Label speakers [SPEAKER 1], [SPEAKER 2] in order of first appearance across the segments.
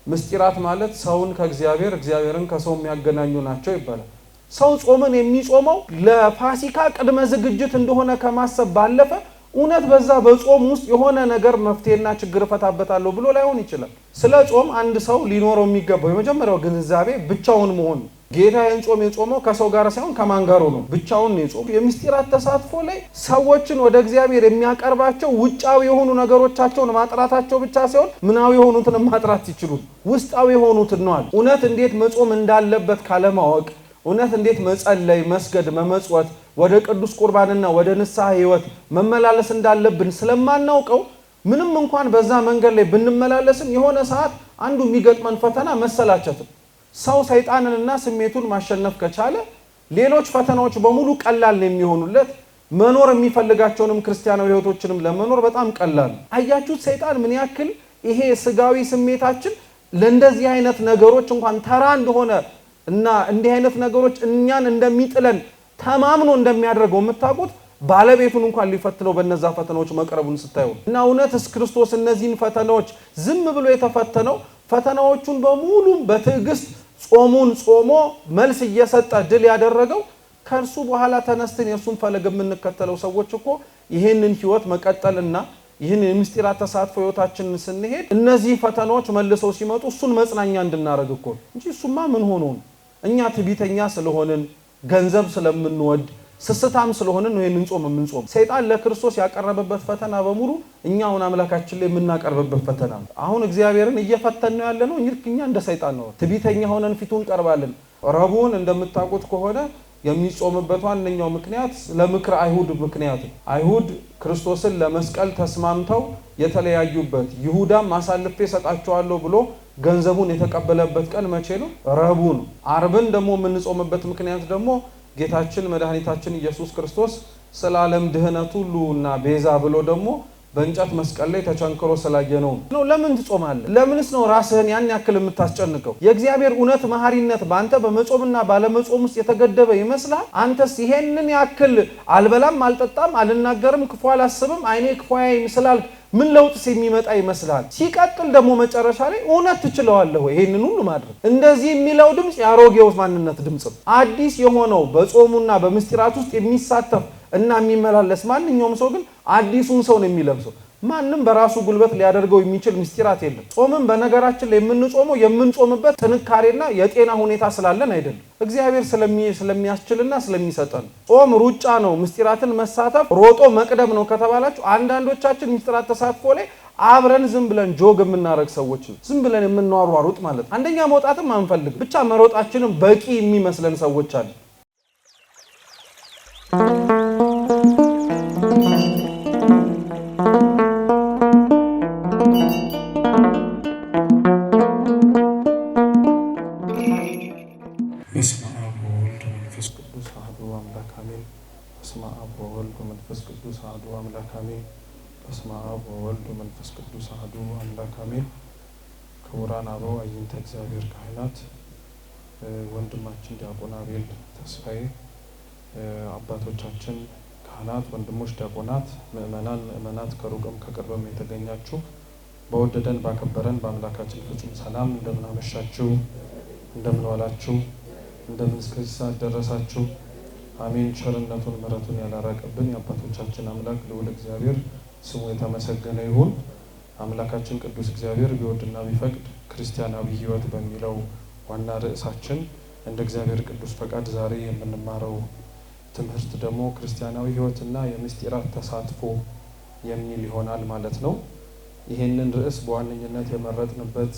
[SPEAKER 1] ምስጢራት ማለት ሰውን ከእግዚአብሔር እግዚአብሔርን ከሰው የሚያገናኙ ናቸው ይባላል። ሰው ጾምን የሚጾመው ለፋሲካ ቅድመ ዝግጅት እንደሆነ ከማሰብ ባለፈ እውነት በዛ በጾም ውስጥ የሆነ ነገር መፍትሄና ችግር ፈታበታለሁ ብሎ ላይሆን ይችላል። ስለ ጾም አንድ ሰው ሊኖረው የሚገባው የመጀመሪያው ግንዛቤ ብቻውን መሆን። ጌታ ይህን ጾም የጾመው ከሰው ጋር ሳይሆን ከማን ጋር ነው? ብቻውን ነው የጾመው። የምስጢራት ተሳትፎ ላይ ሰዎችን ወደ እግዚአብሔር የሚያቀርባቸው ውጫዊ የሆኑ ነገሮቻቸውን ማጥራታቸው ብቻ ሳይሆን ምናዊ የሆኑትን ማጥራት ይችሉ ውስጣዊ የሆኑትን ነው። እውነት እንዴት መጾም እንዳለበት ካለማወቅ እውነት እንዴት መጸለይ፣ መስገድ፣ መመጽወት ወደ ቅዱስ ቁርባንና ወደ ንስሐ ህይወት መመላለስ እንዳለብን ስለማናውቀው ምንም እንኳን በዛ መንገድ ላይ ብንመላለስም የሆነ ሰዓት አንዱ የሚገጥመን ፈተና መሰላቸት። ሰው ሰይጣንንና ስሜቱን ማሸነፍ ከቻለ ሌሎች ፈተናዎች በሙሉ ቀላል ነው የሚሆኑለት። መኖር የሚፈልጋቸውንም ክርስቲያናዊ ህይወቶችንም ለመኖር በጣም ቀላል ነው። አያችሁት ሰይጣን ምን ያክል ይሄ ስጋዊ ስሜታችን ለእንደዚህ አይነት ነገሮች እንኳን ተራ እንደሆነ እና እንዲህ አይነት ነገሮች እኛን እንደሚጥለን ተማምኖ እንደሚያደርገው የምታውቁት ባለቤቱን እንኳን ሊፈትነው በእነዛ ፈተናዎች መቅረቡን ስታዩ እና እውነትስ ክርስቶስ እነዚህን ፈተናዎች ዝም ብሎ የተፈተነው ፈተናዎቹን በሙሉ በትዕግስት ጾሙን ጾሞ መልስ እየሰጠ ድል ያደረገው ከእርሱ በኋላ ተነስተን የእርሱን ፈለግ የምንከተለው ሰዎች እኮ ይህንን ህይወት መቀጠልና ይህን የምስጢራት ተሳትፎ ህይወታችንን ስንሄድ እነዚህ ፈተናዎች መልሰው ሲመጡ እሱን መጽናኛ እንድናረግ እኮ እንጂ እሱማ ምን ሆኖ ነው? እኛ ትዕቢተኛ ስለሆንን ገንዘብ ስለምንወድ ስስታም ስለሆንን ነው ይሄንን ጾም የምንጾም። ሰይጣን ለክርስቶስ ያቀረበበት ፈተና በሙሉ እኛውን አምላካችን ላይ የምናቀርብበት ፈተና ነው። አሁን እግዚአብሔርን እየፈተነው ያለ ነው እኛ እንደ ሰይጣን ነው ትዕቢተኛ ሆነን ፊቱን ቀርባለን። ረቡዕን እንደምታውቁት ከሆነ የሚጾምበት ዋነኛው ምክንያት ለምክር አይሁድ ምክንያት አይሁድ ክርስቶስን ለመስቀል ተስማምተው የተለያዩበት ይሁዳም አሳልፌ ሰጣቸዋለሁ ብሎ ገንዘቡን የተቀበለበት ቀን መቼ ነው? ረቡዕ ነው። ዓርብን ደግሞ የምንጾምበት ምክንያት ደግሞ ጌታችን መድኃኒታችን ኢየሱስ ክርስቶስ ስለ ዓለም ድህነት ሁሉና ቤዛ ብሎ ደግሞ በእንጨት መስቀል ላይ ተቸንክሮ ስላየነው ነው። ለምን ትጾማለህ? ለምንስ ነው ራስህን ያን ያክል የምታስጨንቀው? የእግዚአብሔር እውነት መሐሪነት በአንተ በመጾምና ባለመጾም ውስጥ የተገደበ ይመስላል? አንተስ ይሄንን ያክል አልበላም፣ አልጠጣም፣ አልናገርም፣ ክፉ አላስብም፣ አይኔ ክፉ ያይም ስላልክ ምን ለውጥስ የሚመጣ ይመስላል? ሲቀጥል ደግሞ መጨረሻ ላይ እውነት ትችለዋለህ ወይ ይሄንን ሁሉ ማድረግ? እንደዚህ የሚለው ድምጽ ያሮጌው ማንነት ድምጽ ነው። አዲስ የሆነው በጾሙና በምስጢራት ውስጥ የሚሳተፍ እና የሚመላለስ ማንኛውም ሰው ግን አዲሱን ሰው ነው የሚለብሰው። ማንም በራሱ ጉልበት ሊያደርገው የሚችል ምስጢራት የለም። ጾምም በነገራችን ላይ የምንጾመው የምንጾምበት ጥንካሬና የጤና ሁኔታ ስላለን አይደለም፣ እግዚአብሔር ስለሚያስችልና ስለሚሰጠን። ጾም ሩጫ ነው፣ ምስጢራትን መሳተፍ ሮጦ መቅደም ነው ከተባላችሁ አንዳንዶቻችን ምስጢራት ተሳትፎ ላይ አብረን ዝም ብለን ጆግ የምናረግ ሰዎች ነው። ዝም ብለን የምንዋሯሩጥ ማለት አንደኛ መውጣትም አንፈልግ ብቻ መሮጣችንም በቂ የሚመስለን ሰዎች አሉ።
[SPEAKER 2] በስመ አብ ወወልድ ወመንፈስ ቅዱስ አሐዱ አምላክ አሜን። በስመ አብ ወወልድ ወመንፈስ ቅዱስ አሐዱ አምላክ አሜን። በስመ አብ ወወልድ ወመንፈስ ቅዱስ አሐዱ አምላክ አሜን። ክቡራን አበው አይንተ እግዚአብሔር ካህናት፣ ወንድማችን ዲያቆን አቤል ተስፋዬ፣ አባቶቻችን ካህናት፣ ወንድሞች ዲያቆናት፣ ምእመናት ከሩቅም ከቅርብም የተገኛችሁ በወደደን ባከበረን በአምላካችን ፍጹም ሰላም እንደምን አመሻችሁ፣ እንደምን ዋላችሁ፣ እንደምን እስከዚህ ሰዓት ደረሳችሁ። አሜን። ቸርነቱን ምሕረቱን ያላራቀብን የአባቶቻችን አምላክ ልዑል እግዚአብሔር ስሙ የተመሰገነ ይሁን። አምላካችን ቅዱስ እግዚአብሔር ቢወድና ቢፈቅድ ክርስቲያናዊ ሕይወት በሚለው ዋና ርዕሳችን እንደ እግዚአብሔር ቅዱስ ፈቃድ ዛሬ የምንማረው ትምህርት ደግሞ ክርስቲያናዊ ሕይወትና የምስጢራት ተሳትፎ የሚል ይሆናል ማለት ነው። ይህንን ርዕስ በዋነኝነት የመረጥንበት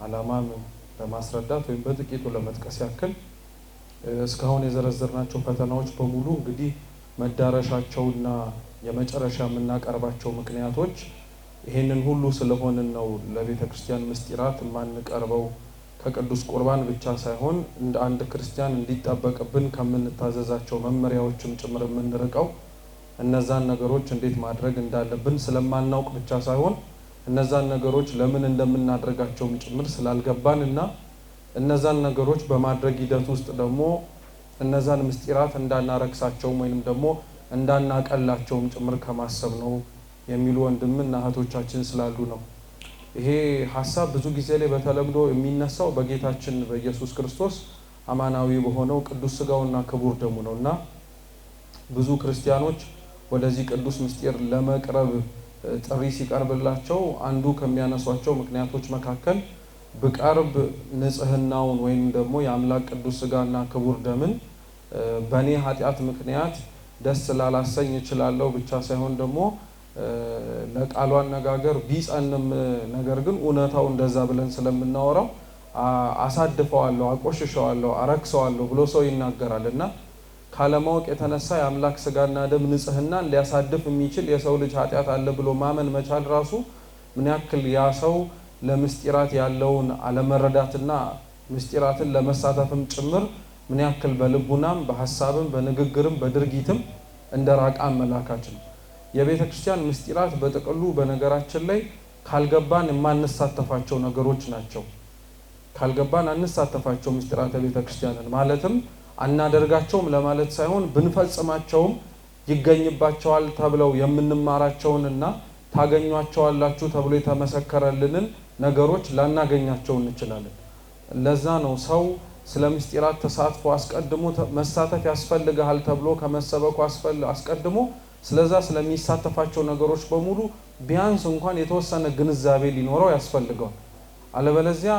[SPEAKER 2] ዓላማ ለማስረዳት ወይም በጥቂቱ ለመጥቀስ ያክል እስካሁን የዘረዘርናቸው ፈተናዎች በሙሉ እንግዲህ መዳረሻቸውና የመጨረሻ የምናቀርባቸው ምክንያቶች ይህንን ሁሉ ስለሆንን ነው። ለቤተ ክርስቲያን ምስጢራት የማንቀርበው ከቅዱስ ቁርባን ብቻ ሳይሆን እንደ አንድ ክርስቲያን እንዲጠበቅብን ከምንታዘዛቸው መመሪያዎችም ጭምር የምንርቀው እነዛን ነገሮች እንዴት ማድረግ እንዳለብን ስለማናውቅ ብቻ ሳይሆን እነዛን ነገሮች ለምን እንደምናደርጋቸውም ጭምር ስላልገባን እና እነዛን ነገሮች በማድረግ ሂደት ውስጥ ደግሞ እነዛን ምስጢራት እንዳናረክሳቸውም ወይንም ደግሞ እንዳናቀላቸውም ጭምር ከማሰብ ነው የሚሉ ወንድምና እህቶቻችን ስላሉ ነው። ይሄ ሐሳብ ብዙ ጊዜ ላይ በተለምዶ የሚነሳው በጌታችን በኢየሱስ ክርስቶስ አማናዊ በሆነው ቅዱስ ሥጋውና ክቡር ደሙ ነውና ብዙ ክርስቲያኖች ወደዚህ ቅዱስ ምስጢር ለመቅረብ ጥሪ ሲቀርብላቸው አንዱ ከሚያነሷቸው ምክንያቶች መካከል በቀርብ ንጽህናውን ወይም ደግሞ የአምላክ ቅዱስ ሥጋና ክቡር ደምን በኔ ኃጢአት ምክንያት ደስ ላላሰኝ እችላለሁ ብቻ ሳይሆን ደግሞ ለቃሉ አነጋገር ቢጸንም ነገር ግን እውነታው እንደዛ ብለን ስለምናወራው አሳድፈዋለሁ፣ አቆሽሸዋለሁ፣ አረክሰዋለሁ ብሎ ሰው ይናገራልና ካለማወቅ የተነሳ የአምላክ ሥጋና ደም ንጽህናን ሊያሳድፍ የሚችል የሰው ልጅ ኃጢአት አለ ብሎ ማመን መቻል ራሱ ምን ያክል ያ ሰው ለምስጢራት ያለውን አለመረዳትና ምስጢራትን ለመሳተፍም ጭምር ምን ያክል በልቡናም በሐሳብም በንግግርም በድርጊትም እንደራቃ አመላካች ነው። የቤተ ክርስቲያን ምስጢራት በጥቅሉ በነገራችን ላይ ካልገባን የማንሳተፋቸው ነገሮች ናቸው። ካልገባን አንሳተፋቸው ምስጢራተ ቤተ ክርስቲያንን ማለትም አናደርጋቸውም ለማለት ሳይሆን ብንፈጽማቸውም ይገኝባቸዋል ተብለው የምንማራቸውንና ታገኟቸዋላችሁ ተብሎ የተመሰከረልንን ነገሮች ላናገኛቸው እንችላለን። ለዛ ነው ሰው ስለ ምስጢራት ተሳትፎ አስቀድሞ መሳተፍ ያስፈልጋል ተብሎ ከመሰበኩ አስቀድሞ ስለዛ ስለሚሳተፋቸው ነገሮች በሙሉ ቢያንስ እንኳን የተወሰነ ግንዛቤ ሊኖረው ያስፈልጋል። አለበለዚያ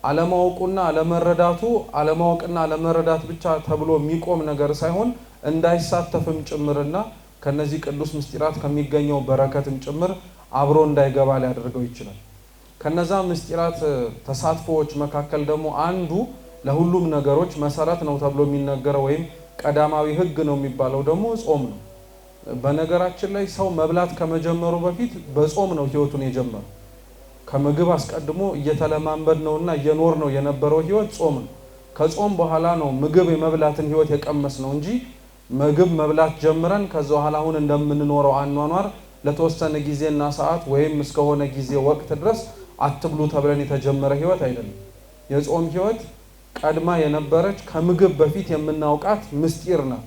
[SPEAKER 2] አለማወቁና አለመረዳቱ አለማወቅና አለመረዳት ብቻ ተብሎ የሚቆም ነገር ሳይሆን እንዳይሳተፍም ጭምርና ከነዚህ ቅዱስ ምስጢራት ከሚገኘው በረከትም ጭምር አብሮ እንዳይገባ ሊያደርገው ይችላል። ከነዛ ምስጢራት ተሳትፎዎች መካከል ደግሞ አንዱ ለሁሉም ነገሮች መሰረት ነው ተብሎ የሚነገረው ወይም ቀዳማዊ ሕግ ነው የሚባለው ደግሞ ጾም ነው። በነገራችን ላይ ሰው መብላት ከመጀመሩ በፊት በጾም ነው ህይወቱን የጀመረው። ከምግብ አስቀድሞ እየተለማመድ ነውና እየኖር ነው የነበረው ህይወት ጾም ነው። ከጾም በኋላ ነው ምግብ የመብላትን ህይወት የቀመስ ነው እንጂ ምግብ መብላት ጀምረን ከዛ በኋላ አሁን እንደምንኖረው አኗኗር ለተወሰነ ጊዜና ሰዓት ወይም እስከሆነ ጊዜ ወቅት ድረስ አትብሉ ተብለን የተጀመረ ህይወት አይደለም። የጾም ህይወት ቀድማ የነበረች ከምግብ በፊት የምናውቃት ምስጢር ናት።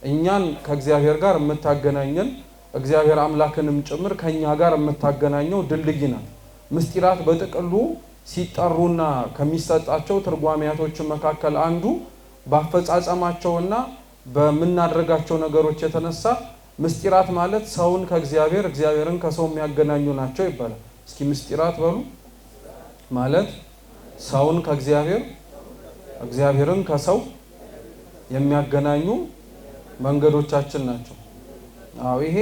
[SPEAKER 2] እኛን ከእግዚአብሔር ጋር የምታገናኘን እግዚአብሔር አምላክንም ጭምር ከኛ ጋር የምታገናኘው ድልድይ ናት። ምስጢራት በጥቅሉ ሲጠሩና ከሚሰጣቸው ትርጓሜያቶች መካከል አንዱ በአፈጻጸማቸውና በምናደርጋቸው ነገሮች የተነሳ ምስጢራት ማለት ሰውን ከእግዚአብሔር እግዚአብሔርን ከሰው የሚያገናኙ ናቸው ይባላል። እስኪ ምስጢራት በሉ ማለት ሰውን ከእግዚአብሔር እግዚአብሔርን ከሰው የሚያገናኙ መንገዶቻችን ናቸው። ይሄ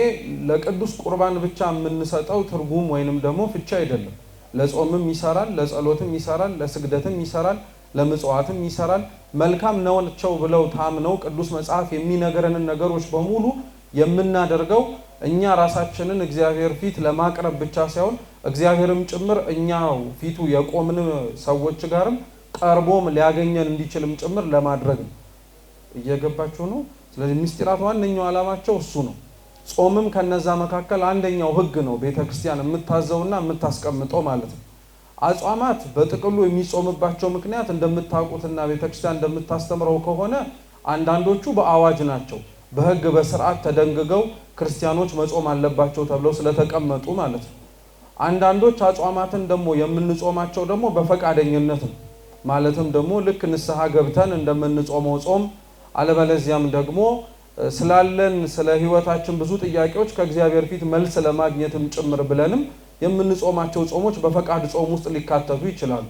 [SPEAKER 2] ለቅዱስ ቁርባን ብቻ የምንሰጠው ትርጉም ወይንም ደግሞ ፍቻ አይደለም። ለጾምም ይሰራል፣ ለጸሎትም ይሰራል፣ ለስግደትም ይሰራል፣ ለምጽዋትም ይሰራል። መልካም ናቸው ብለው ታምነው ቅዱስ መጽሐፍ የሚነገረንን ነገሮች በሙሉ የምናደርገው እኛ ራሳችንን እግዚአብሔር ፊት ለማቅረብ ብቻ ሳይሆን እግዚአብሔርም ጭምር እኛው ፊቱ የቆምን ሰዎች ጋርም ቀርቦም ሊያገኘን እንዲችልም ጭምር ለማድረግ ነው። እየገባችሁ ነው? ስለዚህ ምስጢራት ዋነኛው ዓላማቸው እሱ ነው። ጾምም ከነዛ መካከል አንደኛው ሕግ ነው ቤተክርስቲያን የምታዘውና የምታስቀምጠው ማለት ነው። አጽዋማት በጥቅሉ የሚጾምባቸው ምክንያት እንደምታውቁትና ቤተክርስቲያን እንደምታስተምረው ከሆነ አንዳንዶቹ በአዋጅ ናቸው። በሕግ በስርዓት ተደንግገው ክርስቲያኖች መጾም አለባቸው ተብለው ስለተቀመጡ ማለት ነው። አንዳንዶች አጽዋማትን ደግሞ የምንጾማቸው ደግሞ በፈቃደኝነት ነው። ማለትም ደግሞ ልክ ንስሐ ገብተን እንደምንጾመው ጾም አለበለዚያም ደግሞ ስላለን ስለ ህይወታችን ብዙ ጥያቄዎች ከእግዚአብሔር ፊት መልስ ለማግኘትም ጭምር ብለንም የምንጾማቸው ጾሞች በፈቃድ ጾም ውስጥ ሊካተቱ ይችላሉ።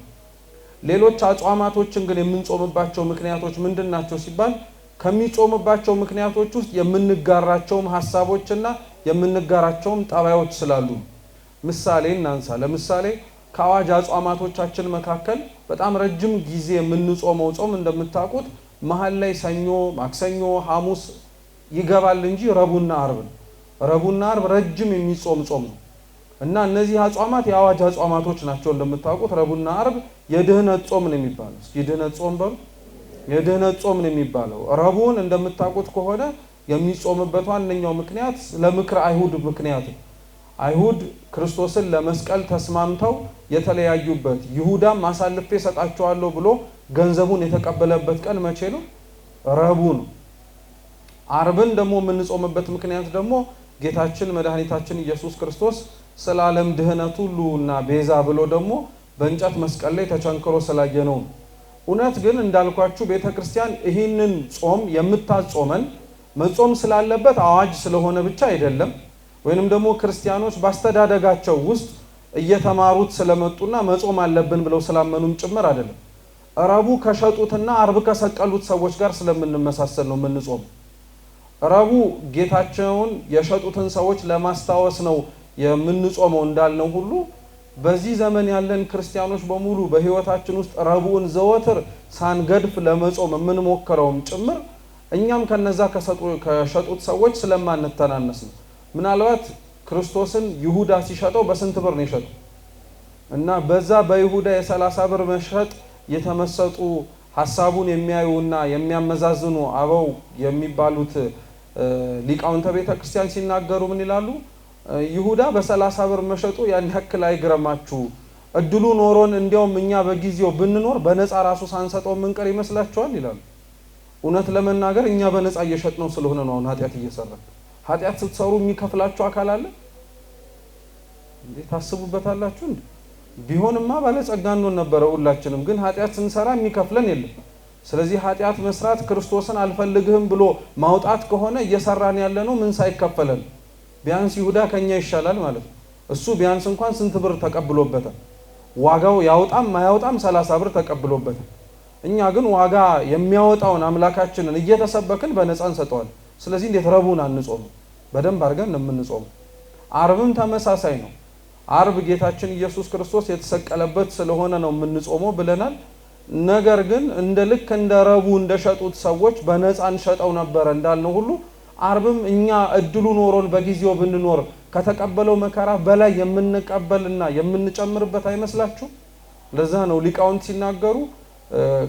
[SPEAKER 2] ሌሎች አጽዋማቶችን ግን የምንጾምባቸው ምክንያቶች ምንድናቸው ሲባል ከሚጾምባቸው ምክንያቶች ውስጥ የምንጋራቸውም ሐሳቦችና የምንጋራቸውም ጠባዮች ስላሉ ምሳሌ እናንሳ። ለምሳሌ ከአዋጅ አጽዋማቶቻችን መካከል በጣም ረጅም ጊዜ የምንጾመው ጾም እንደምታውቁት መሃል ላይ ሰኞ፣ ማክሰኞ፣ ሐሙስ ይገባል እንጂ ረቡዕና ዓርብ ነው። ረቡዕና ዓርብ ረጅም የሚጾም ጾም ነው እና እነዚህ አጽዋማት የአዋጅ አጽዋማቶች ናቸው። እንደምታውቁት ረቡዕና ዓርብ የድህነት ጾም ነው የሚባለው። የድህነት ጾም በሉ የድህነት ጾም ነው የሚባለው። ረቡዕን እንደምታውቁት ከሆነ የሚጾምበት ዋነኛው ምክንያት ለምክረ አይሁድ ምክንያት ነው። አይሁድ ክርስቶስን ለመስቀል ተስማምተው የተለያዩበት ይሁዳም አሳልፌ ሰጣቸዋለሁ ብሎ ገንዘቡን የተቀበለበት ቀን መቼ ነው? ረቡዕ ነው። ዓርብን ደግሞ የምንጾምበት ምክንያት ደግሞ ጌታችን መድኃኒታችን ኢየሱስ ክርስቶስ
[SPEAKER 1] ስለ ዓለም ድህነት ሁሉና ቤዛ ብሎ ደግሞ በእንጨት መስቀል ላይ ተቸንክሮ ስላየነው። እውነት ግን እንዳልኳችሁ ቤተክርስቲያን ይህንን ጾም የምታጾመን መጾም ስላለበት አዋጅ ስለሆነ ብቻ አይደለም፣ ወይንም ደግሞ ክርስቲያኖች ባስተዳደጋቸው ውስጥ እየተማሩት ስለመጡና መጾም አለብን ብለው ስላመኑም ጭምር አይደለም። ረቡዕ ከሸጡትና አርብ ከሰቀሉት ሰዎች ጋር ስለምንመሳሰል ነው የምንጾም። ረቡዕ ጌታቸውን የሸጡትን ሰዎች ለማስታወስ ነው የምንጾመው እንዳልነው ሁሉ በዚህ ዘመን ያለን ክርስቲያኖች በሙሉ በህይወታችን ውስጥ ረቡዕን ዘወትር ሳንገድፍ ለመጾም የምንሞክረውም ጭምር እኛም ከነዛ ከሸጡት ሰዎች ስለማንተናነስ ነው። ምናልባት ክርስቶስን ይሁዳ ሲሸጠው በስንት ብር ነው የሸጠው? እና በዛ በይሁዳ የ30 ብር መሸጥ የተመሰጡ ሐሳቡን የሚያዩና የሚያመዛዝኑ አበው የሚባሉት ሊቃውንተ ቤተክርስቲያን ሲናገሩ ምን ይላሉ? ይሁዳ በ30 ብር መሸጡ ያን ያክል አይግረማችሁ፣ እድሉ ኖሮን እንዲያውም እኛ በጊዜው ብንኖር በነፃ ራሱ ሳንሰጠው ምንቀር ይመስላችኋል ይላሉ። እውነት ለመናገር እኛ በነፃ እየሸጥነው ስለሆነ ነው አሁን ኃጢአት እየሰራን። ኃጢአት ስትሰሩ የሚከፍላችሁ አካል አለ እንዴ? ታስቡበታላችሁ እንዴ? ቢሆንማ ባለጸጋ እንሆን ነበረ ሁላችንም። ግን ኃጢአት ስንሰራ የሚከፍለን የለም። ስለዚህ ኃጢአት መስራት ክርስቶስን አልፈልግህም ብሎ ማውጣት ከሆነ እየሰራን ያለ ነው ምን ሳይከፈለን። ቢያንስ ይሁዳ ከኛ ይሻላል ማለት ነው። እሱ ቢያንስ እንኳን ስንት ብር ተቀብሎበታል? ዋጋው ያውጣም ማያውጣም 30 ብር ተቀብሎበታል። እኛ ግን ዋጋ የሚያወጣውን አምላካችንን እየተሰበክን በነፃ እንሰጠዋለን። ስለዚህ እንዴት ረቡዕን አንጾም? በደንብ አድርገን ነው የምንጾመው። አርብም ተመሳሳይ ነው። አርብ ጌታችን ኢየሱስ ክርስቶስ የተሰቀለበት ስለሆነ ነው የምንጾመው ብለናል። ነገር ግን እንደ ልክ እንደ ረቡዕ እንደሸጡት ሰዎች በነፃ እንሸጠው ነበር እንዳልነው ሁሉ አርብም እኛ እድሉ ኖሮን በጊዜው ብንኖር ከተቀበለው መከራ በላይ የምንቀበልና የምንጨምርበት አይመስላችሁ? ለዛ ነው ሊቃውንት ሲናገሩ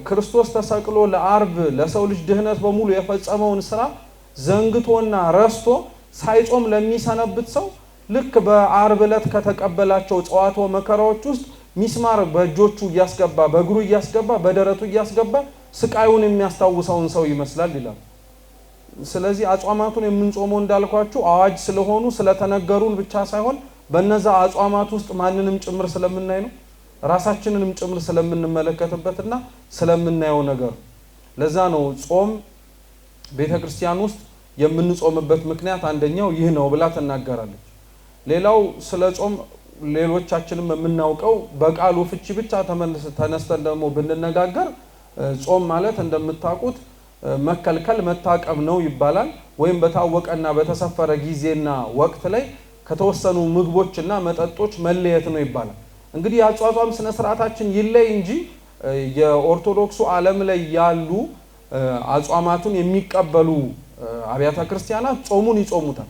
[SPEAKER 1] ክርስቶስ ተሰቅሎ ለአርብ ለሰው ልጅ ድህነት በሙሉ የፈጸመውን ስራ ዘንግቶና ረስቶ ሳይጾም ለሚሰነብት ሰው ልክ በአርብ ዕለት ከተቀበላቸው ጸዋትወ መከራዎች ውስጥ ሚስማር በእጆቹ እያስገባ በእግሩ እያስገባ በደረቱ እያስገባ ስቃዩን የሚያስታውሰውን ሰው ይመስላል ይላል። ስለዚህ አጽዋማቱን የምንጾመው እንዳልኳችሁ አዋጅ ስለሆኑ ስለተነገሩን ብቻ ሳይሆን በነዛ አጽዋማት ውስጥ ማንንም ጭምር ስለምናይ ነው፣ ራሳችንንም ጭምር ስለምንመለከትበትና ስለምናየው ነገር። ለዛ ነው ጾም ቤተክርስቲያን ውስጥ የምንጾምበት ምክንያት አንደኛው ይህ ነው ብላ ትናገራለች። ሌላው ስለ ጾም ሌሎቻችንም የምናውቀው በቃሉ ፍቺ ብቻ ተነስተን ደግሞ ብንነጋገር ጾም ማለት እንደምታውቁት መከልከል መታቀብ ነው ይባላል። ወይም በታወቀና በተሰፈረ ጊዜና ወቅት ላይ ከተወሰኑ ምግቦችና መጠጦች መለየት ነው ይባላል። እንግዲህ የአጽዋም ስነ ስርዓታችን ይለይ እንጂ የኦርቶዶክሱ ዓለም ላይ ያሉ አጽዋማቱን የሚቀበሉ አብያተ ክርስቲያናት ጾሙን ይጾሙታል።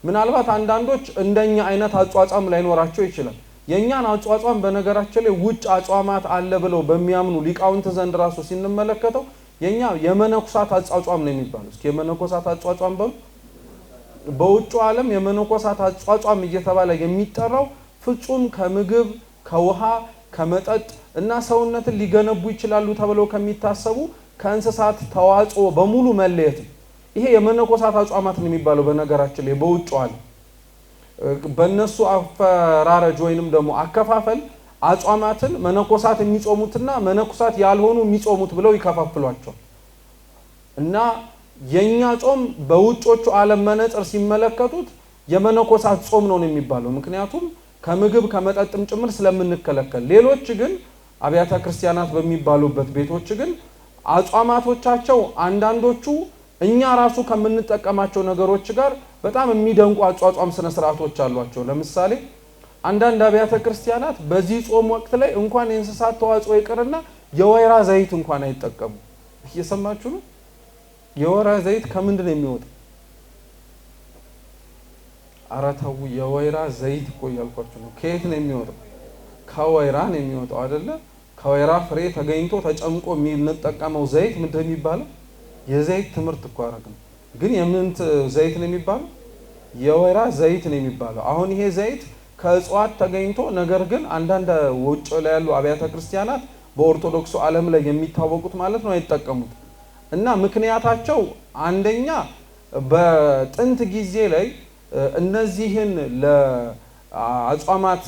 [SPEAKER 1] ምናልባት አንዳንዶች እንደኛ አይነት አጽዋም ላይኖራቸው ይችላል። የኛን አጽዋም በነገራችን ላይ ውጭ አጽዋማት አለ ብለው በሚያምኑ ሊቃውንት ዘንድ ራሱ ሲንመለከተው የኛ የመነኮሳት አጽዋም ነው የሚባለው። እስኪ የመነኮሳት አጽዋም በሉ። በውጭ ዓለም የመነኮሳት አጽዋም እየተባለ የሚጠራው ፍጹም ከምግብ ከውሃ ከመጠጥ እና ሰውነትን ሊገነቡ ይችላሉ ተብለው ከሚታሰቡ ከእንስሳት ተዋጽኦ በሙሉ መለየት። ይሄ የመነኮሳት አጽዋማት ነው የሚባለው። በነገራችን ላይ በውጭ ዓለም በእነሱ አፈራረጅ ወይንም ደግሞ አከፋፈል አጽዋማትን መነኮሳት የሚጾሙትና መነኮሳት ያልሆኑ የሚጾሙት ብለው ይከፋፍሏቸዋል። እና የኛ ጾም በውጮቹ ዓለም መነጽር ሲመለከቱት የመነኮሳት ጾም ነው የሚባለው። ምክንያቱም ከምግብ ከመጠጥም ጭምር ስለምንከለከል። ሌሎች ግን አብያተ ክርስቲያናት በሚባሉበት ቤቶች ግን አጽዋማቶቻቸው አንዳንዶቹ እኛ ራሱ ከምንጠቀማቸው ነገሮች ጋር በጣም የሚደንቁ አጽዋም ስነ ስርዓቶች አሏቸው። ለምሳሌ አንዳንድ አብያተ ክርስቲያናት በዚህ ጾም ወቅት ላይ እንኳን የእንስሳት ተዋጽኦ ይቅርና የወይራ ዘይት እንኳን አይጠቀሙ። እየሰማችሁ ነው? የወይራ ዘይት ከምንድን ነው የሚወጣው? አራታው የወይራ ዘይት እኮ ያልኳችሁ ነው። ከየት ነው የሚወጣው? ከወይራ ነው የሚወጣው አይደለ? ከወይራ ፍሬ ተገኝቶ ተጨምቆ የምንጠቀመው ዘይት ምንድን ነው የሚባለው? የዘይት ትምህርት እኮ አረግን። ግን የምን ዘይት ነው የሚባለው? የወይራ ዘይት ነው የሚባለው። አሁን ይሄ ዘይት ከእጽዋት ተገኝቶ ነገር ግን አንዳንድ ውጭ ላይ ያሉ አብያተ ክርስቲያናት በኦርቶዶክሱ ዓለም ላይ የሚታወቁት ማለት ነው አይጠቀሙት። እና ምክንያታቸው አንደኛ በጥንት ጊዜ ላይ እነዚህን አጽዋማት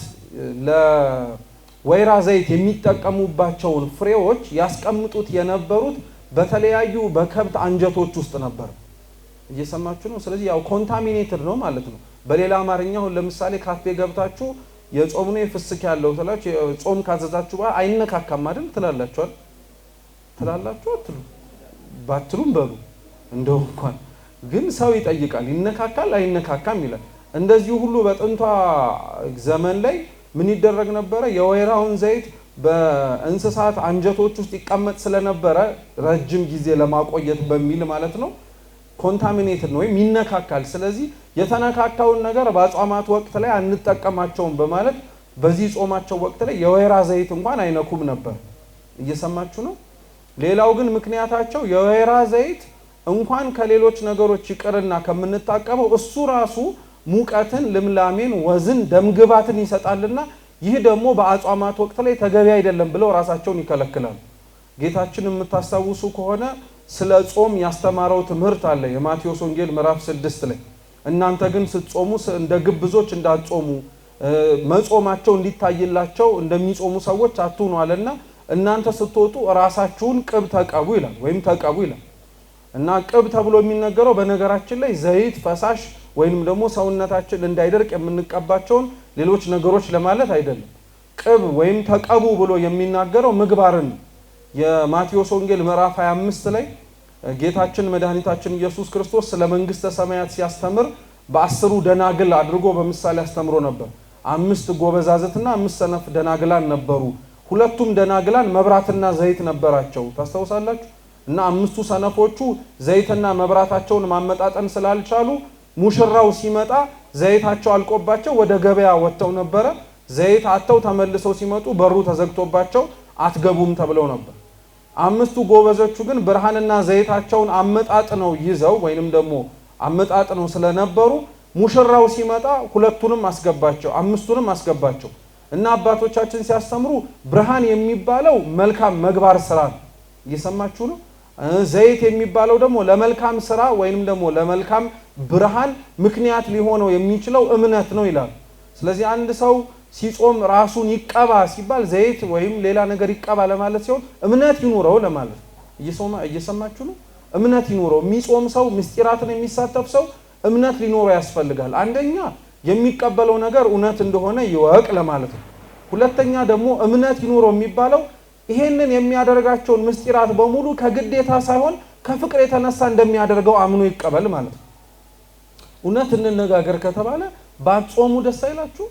[SPEAKER 1] ለወይራ ዘይት የሚጠቀሙባቸውን ፍሬዎች ያስቀምጡት የነበሩት በተለያዩ በከብት አንጀቶች ውስጥ ነበር። እየሰማችሁ ነው። ስለዚህ ያው ኮንታሚኔትድ ነው ማለት ነው። በሌላ አማርኛው ለምሳሌ ካፌ ገብታችሁ የጾም ነው የፍስክ ያለው ትላችሁ ጾም ካዘዛችሁ በኋላ አይነካካም አይደል ትላላችሁ አትሉ ባትሉም በሉ እንደው እንኳን ግን ሰው ይጠይቃል ይነካካል አይነካካም ይላል። እንደዚህ ሁሉ በጥንቷ ዘመን ላይ ምን ይደረግ ነበረ? የወይራውን ዘይት በእንስሳት አንጀቶች ውስጥ ይቀመጥ ስለነበረ ረጅም ጊዜ ለማቆየት በሚል ማለት ነው ኮንታሚኔትድ ነው ወይም ይነካካል። ስለዚህ የተነካካውን ነገር በአጽዋማት ወቅት ላይ አንጠቀማቸውም በማለት በዚህ ጾማቸው ወቅት ላይ የወይራ ዘይት እንኳን አይነኩም ነበር። እየሰማችሁ ነው። ሌላው ግን ምክንያታቸው የወይራ ዘይት እንኳን ከሌሎች ነገሮች ይቀርና ከምንጣቀመው እሱ ራሱ ሙቀትን፣ ልምላሜን፣ ወዝን፣ ደምግባትን ይሰጣልና ይህ ደግሞ በአጽዋማት ወቅት ላይ ተገቢ አይደለም ብለው ራሳቸውን ይከለክላሉ። ጌታችን የምታስታውሱ ከሆነ ስለ ጾም ያስተማረው ትምህርት አለ የማቴዎስ ወንጌል ምዕራፍ 6 ላይ እናንተ ግን ስትጾሙ እንደ ግብዞች እንዳትጾሙ መጾማቸው እንዲታይላቸው እንደሚጾሙ ሰዎች አትሁኑ አለና እናንተ ስትወጡ ራሳችሁን ቅብ ተቀቡ ይላል ወይም ተቀቡ ይላል። እና ቅብ ተብሎ የሚነገረው በነገራችን ላይ ዘይት፣ ፈሳሽ ወይንም ደግሞ ሰውነታችን እንዳይደርቅ የምንቀባቸውን ሌሎች ነገሮች ለማለት አይደለም። ቅብ ወይም ተቀቡ ብሎ የሚናገረው ምግባርን የማቴዎስ ወንጌል ምዕራፍ 25 ላይ ጌታችን መድኃኒታችን ኢየሱስ ክርስቶስ ስለ መንግስተ ሰማያት ሲያስተምር በ10 ደናግል አድርጎ በምሳሌ አስተምሮ ነበር። 5 ጎበዛዝትና 5 ሰነፍ ደናግላን ነበሩ። ሁለቱም ደናግላን መብራትና ዘይት ነበራቸው ታስታውሳላችሁ። እና 5ቱ ሰነፎቹ ዘይትና መብራታቸውን ማመጣጠን ስላልቻሉ ሙሽራው ሲመጣ ዘይታቸው አልቆባቸው ወደ ገበያ ወጥተው ነበረ። ዘይት አጥተው ተመልሰው ሲመጡ በሩ ተዘግቶባቸው አትገቡም ተብለው ነበር። 5ቱ ጎበዞቹ ግን ብርሃንና ዘይታቸውን አመጣጥነው ይዘው ወይንም ደግሞ አመጣጥነው ስለነበሩ ሙሽራው ሲመጣ ሁለቱንም አስገባቸው፣ 5ቱንም አስገባቸው። እና አባቶቻችን ሲያስተምሩ ብርሃን የሚባለው መልካም መግባር ስራ ነው። እየሰማችሁ ነው። ዘይት የሚባለው ደግሞ ለመልካም ስራ ወይንም ደግሞ ለመልካም ብርሃን ምክንያት ሊሆነው የሚችለው እምነት ነው ይላል። ስለዚህ አንድ ሰው ሲጾም ራሱን ይቀባ ሲባል ዘይት ወይም ሌላ ነገር ይቀባ ለማለት ሲሆን እምነት ይኑረው ለማለት እየሰማችሁ ነው። እምነት ይኑረው። የሚጾም ሰው ምስጢራትን የሚሳተፍ ሰው እምነት ሊኖረው ያስፈልጋል። አንደኛ የሚቀበለው ነገር እውነት እንደሆነ ይወቅ ለማለት ነው። ሁለተኛ ደግሞ እምነት ይኑረው የሚባለው ይሄንን የሚያደርጋቸውን ምስጢራት በሙሉ ከግዴታ ሳይሆን ከፍቅር የተነሳ እንደሚያደርገው አምኖ ይቀበል ማለት ነው። እውነት እንነጋገር ከተባለ ባጾሙ ደስ አይላችሁ?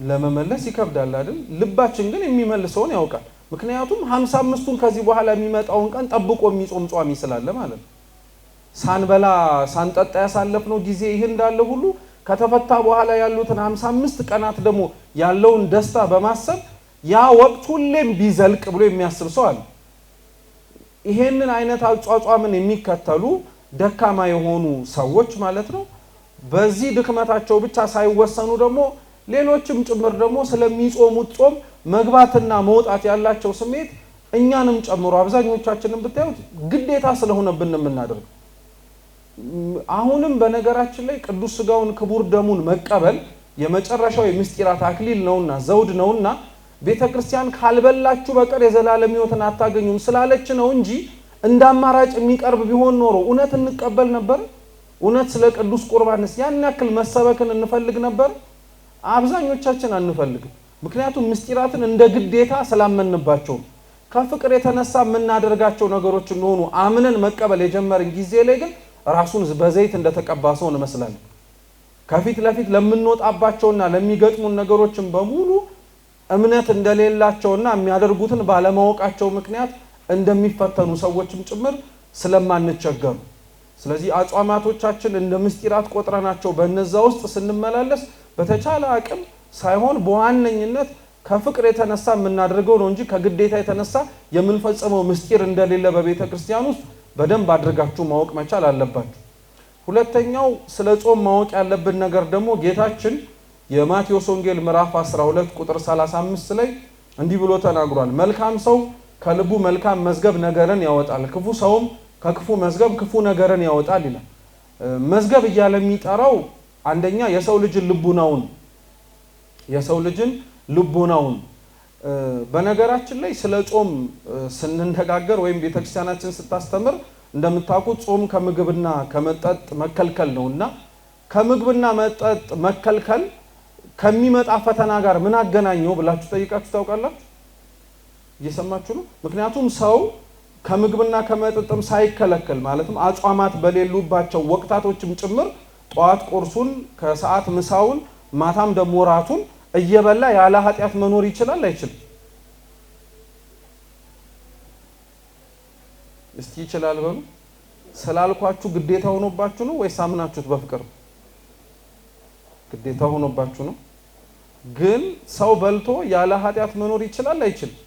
[SPEAKER 1] ለመመለስ ይከብዳል አይደል? ልባችን ግን የሚመልሰውን ያውቃል። ምክንያቱም 55ቱን ከዚህ በኋላ የሚመጣውን ቀን ጠብቆ የሚጾም ጿሚ ስላለ ማለት ነው። ሳንበላ ሳንጠጣ ያሳለፍነው ጊዜ ይህ እንዳለ ሁሉ ከተፈታ በኋላ ያሉትን 55 ቀናት ደግሞ ያለውን ደስታ በማሰብ ያ ወቅት ሁሌም ቢዘልቅ ብሎ የሚያስብ ሰው አለ። ይሄንን አይነት አጿጿምን የሚከተሉ ደካማ የሆኑ ሰዎች ማለት ነው በዚህ ድክመታቸው ብቻ ሳይወሰኑ ደግሞ ሌሎችም ጭምር ደግሞ ስለሚጾሙት ጾም መግባትና መውጣት ያላቸው ስሜት እኛንም ጨምሮ አብዛኞቻችንን ብታዩት ግዴታ ስለሆነብን የምናደርገው። አሁንም በነገራችን ላይ ቅዱስ ሥጋውን ክቡር ደሙን መቀበል የመጨረሻው የምስጢራት አክሊል ነውና ዘውድ ነውና ቤተክርስቲያን ካልበላችሁ በቀር የዘላለም ሕይወትን አታገኙም ስላለች ነው እንጂ እንደ አማራጭ የሚቀርብ ቢሆን ኖሮ እውነት እንቀበል ነበር። እውነት ስለ ቅዱስ ቁርባንስ ያን ያክል መሰበክን እንፈልግ ነበር? አብዛኞቻችን አንፈልግም። ምክንያቱም ምስጢራትን እንደ ግዴታ ስላመንባቸው ከፍቅር የተነሳ የምናደርጋቸው ነገሮች እንደሆኑ አምነን መቀበል የጀመርን ጊዜ ላይ ግን ራሱን በዘይት እንደተቀባ ሰው እንመስላለን። ከፊት ለፊት ለምንወጣባቸውና ለሚገጥሙን ነገሮችን በሙሉ እምነት እንደሌላቸውና የሚያደርጉትን ባለማወቃቸው ምክንያት እንደሚፈተኑ ሰዎችም ጭምር ስለማንቸገሩ ስለዚህ አጽዋማቶቻችን እንደ ምስጢራት ቆጥረናቸው በእነዛ ውስጥ ስንመላለስ በተቻለ አቅም ሳይሆን በዋነኝነት ከፍቅር የተነሳ የምናደርገው ነው እንጂ ከግዴታ የተነሳ የምንፈጽመው ምስጢር እንደሌለ በቤተ ክርስቲያን ውስጥ በደንብ አድርጋችሁ ማወቅ መቻል አለባችሁ። ሁለተኛው ስለ ጾም ማወቅ ያለብን ነገር ደግሞ ጌታችን የማቴዎስ ወንጌል ምዕራፍ 12 ቁጥር 35 ላይ እንዲህ ብሎ ተናግሯል። መልካም ሰው ከልቡ መልካም መዝገብ ነገርን ያወጣል፣ ክፉ ሰውም ከክፉ መዝገብ ክፉ ነገርን ያወጣል ይላል። መዝገብ እያለ የሚጠራው አንደኛ የሰው ልጅን ልቡናውን በነገራችን ላይ ስለ ጾም ስንነጋገር ወይም ቤተክርስቲያናችን ስታስተምር እንደምታውቁት ጾም ከምግብና ከመጠጥ መከልከል ነውና ከምግብና መጠጥ መከልከል ከሚመጣ ፈተና ጋር ምን አገናኘው ብላችሁ ጠይቃችሁ ታውቃላችሁ? እየሰማችሁ ነው? ምክንያቱም ሰው ከምግብና ከመጠጥም ሳይከለከል ማለትም አጽዋማት በሌሉባቸው ወቅታቶችም ጭምር ጧት ቁርሱን ከሰዓት ምሳውን ማታም ደግሞ ራቱን እየበላ ያለ ኃጢያት መኖር ይችላል አይችልም? እስቲ ይችላል በሉ። ስላልኳችሁ ግዴታ ሆኖባችሁ ነው ወይስ አምናችሁት በፍቅር? ግዴታ ሆኖባችሁ ነው። ግን ሰው በልቶ ያለ ኃጢያት መኖር ይችላል አይችልም?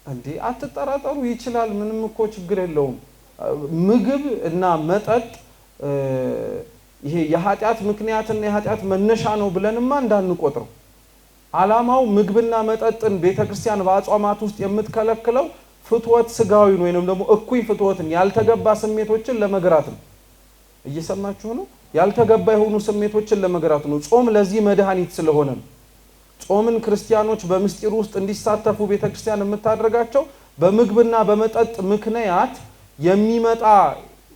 [SPEAKER 1] እንዴ አትጠራጠሩ፣ ይችላል። ምንም እኮ ችግር የለውም። ምግብ እና መጠጥ ይሄ የኃጢያት ምክንያትና የኃጢያት መነሻ ነው ብለንማ እንዳንቆጥረው። ዓላማው ምግብና መጠጥን ቤተክርስቲያን በአጽዋማት ውስጥ የምትከለክለው ፍትወት ስጋዊን ወይንም ደግሞ እኩይ ፍትወትን ያልተገባ ስሜቶችን ለመግራት ነው። እየሰማችሁ ነው? ያልተገባ የሆኑ ስሜቶችን ለመግራት ነው። ጾም ለዚህ መድኃኒት ስለሆነ ነው። ጾምን ክርስቲያኖች በምስጢር ውስጥ እንዲሳተፉ ቤተክርስቲያን የምታደርጋቸው በምግብና በመጠጥ ምክንያት የሚመጣ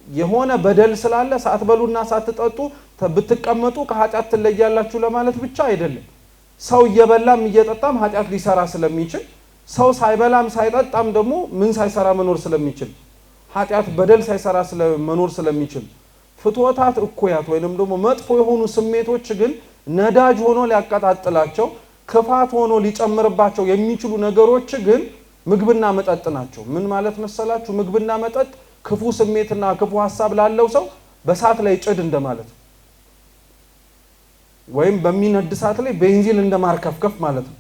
[SPEAKER 1] የሆነ በደል ስላለ ሳትበሉና ሳትጠጡ ብትቀመጡ ከኃጢያት ትለያላችሁ ለማለት ብቻ አይደለም። ሰው እየበላም እየጠጣም ኃጢያት ሊሰራ ስለሚችል፣ ሰው ሳይበላም ሳይጠጣም ደግሞ ምን ሳይሰራ መኖር ስለሚችል፣ ኃጢያት በደል ሳይሰራ መኖር ስለሚችል፣ ፍትወታት እኩያት ወይንም ደግሞ መጥፎ የሆኑ ስሜቶች ግን ነዳጅ ሆኖ ሊያቀጣጥላቸው ክፋት ሆኖ ሊጨምርባቸው የሚችሉ ነገሮች ግን ምግብና መጠጥ ናቸው። ምን ማለት መሰላችሁ? ምግብና መጠጥ ክፉ ስሜትና ክፉ ሐሳብ ላለው ሰው በሳት ላይ ጭድ እንደማለት ነው። ወይም በሚነድ እሳት ላይ ቤንዚን እንደማርከፍከፍ ማለት ነው።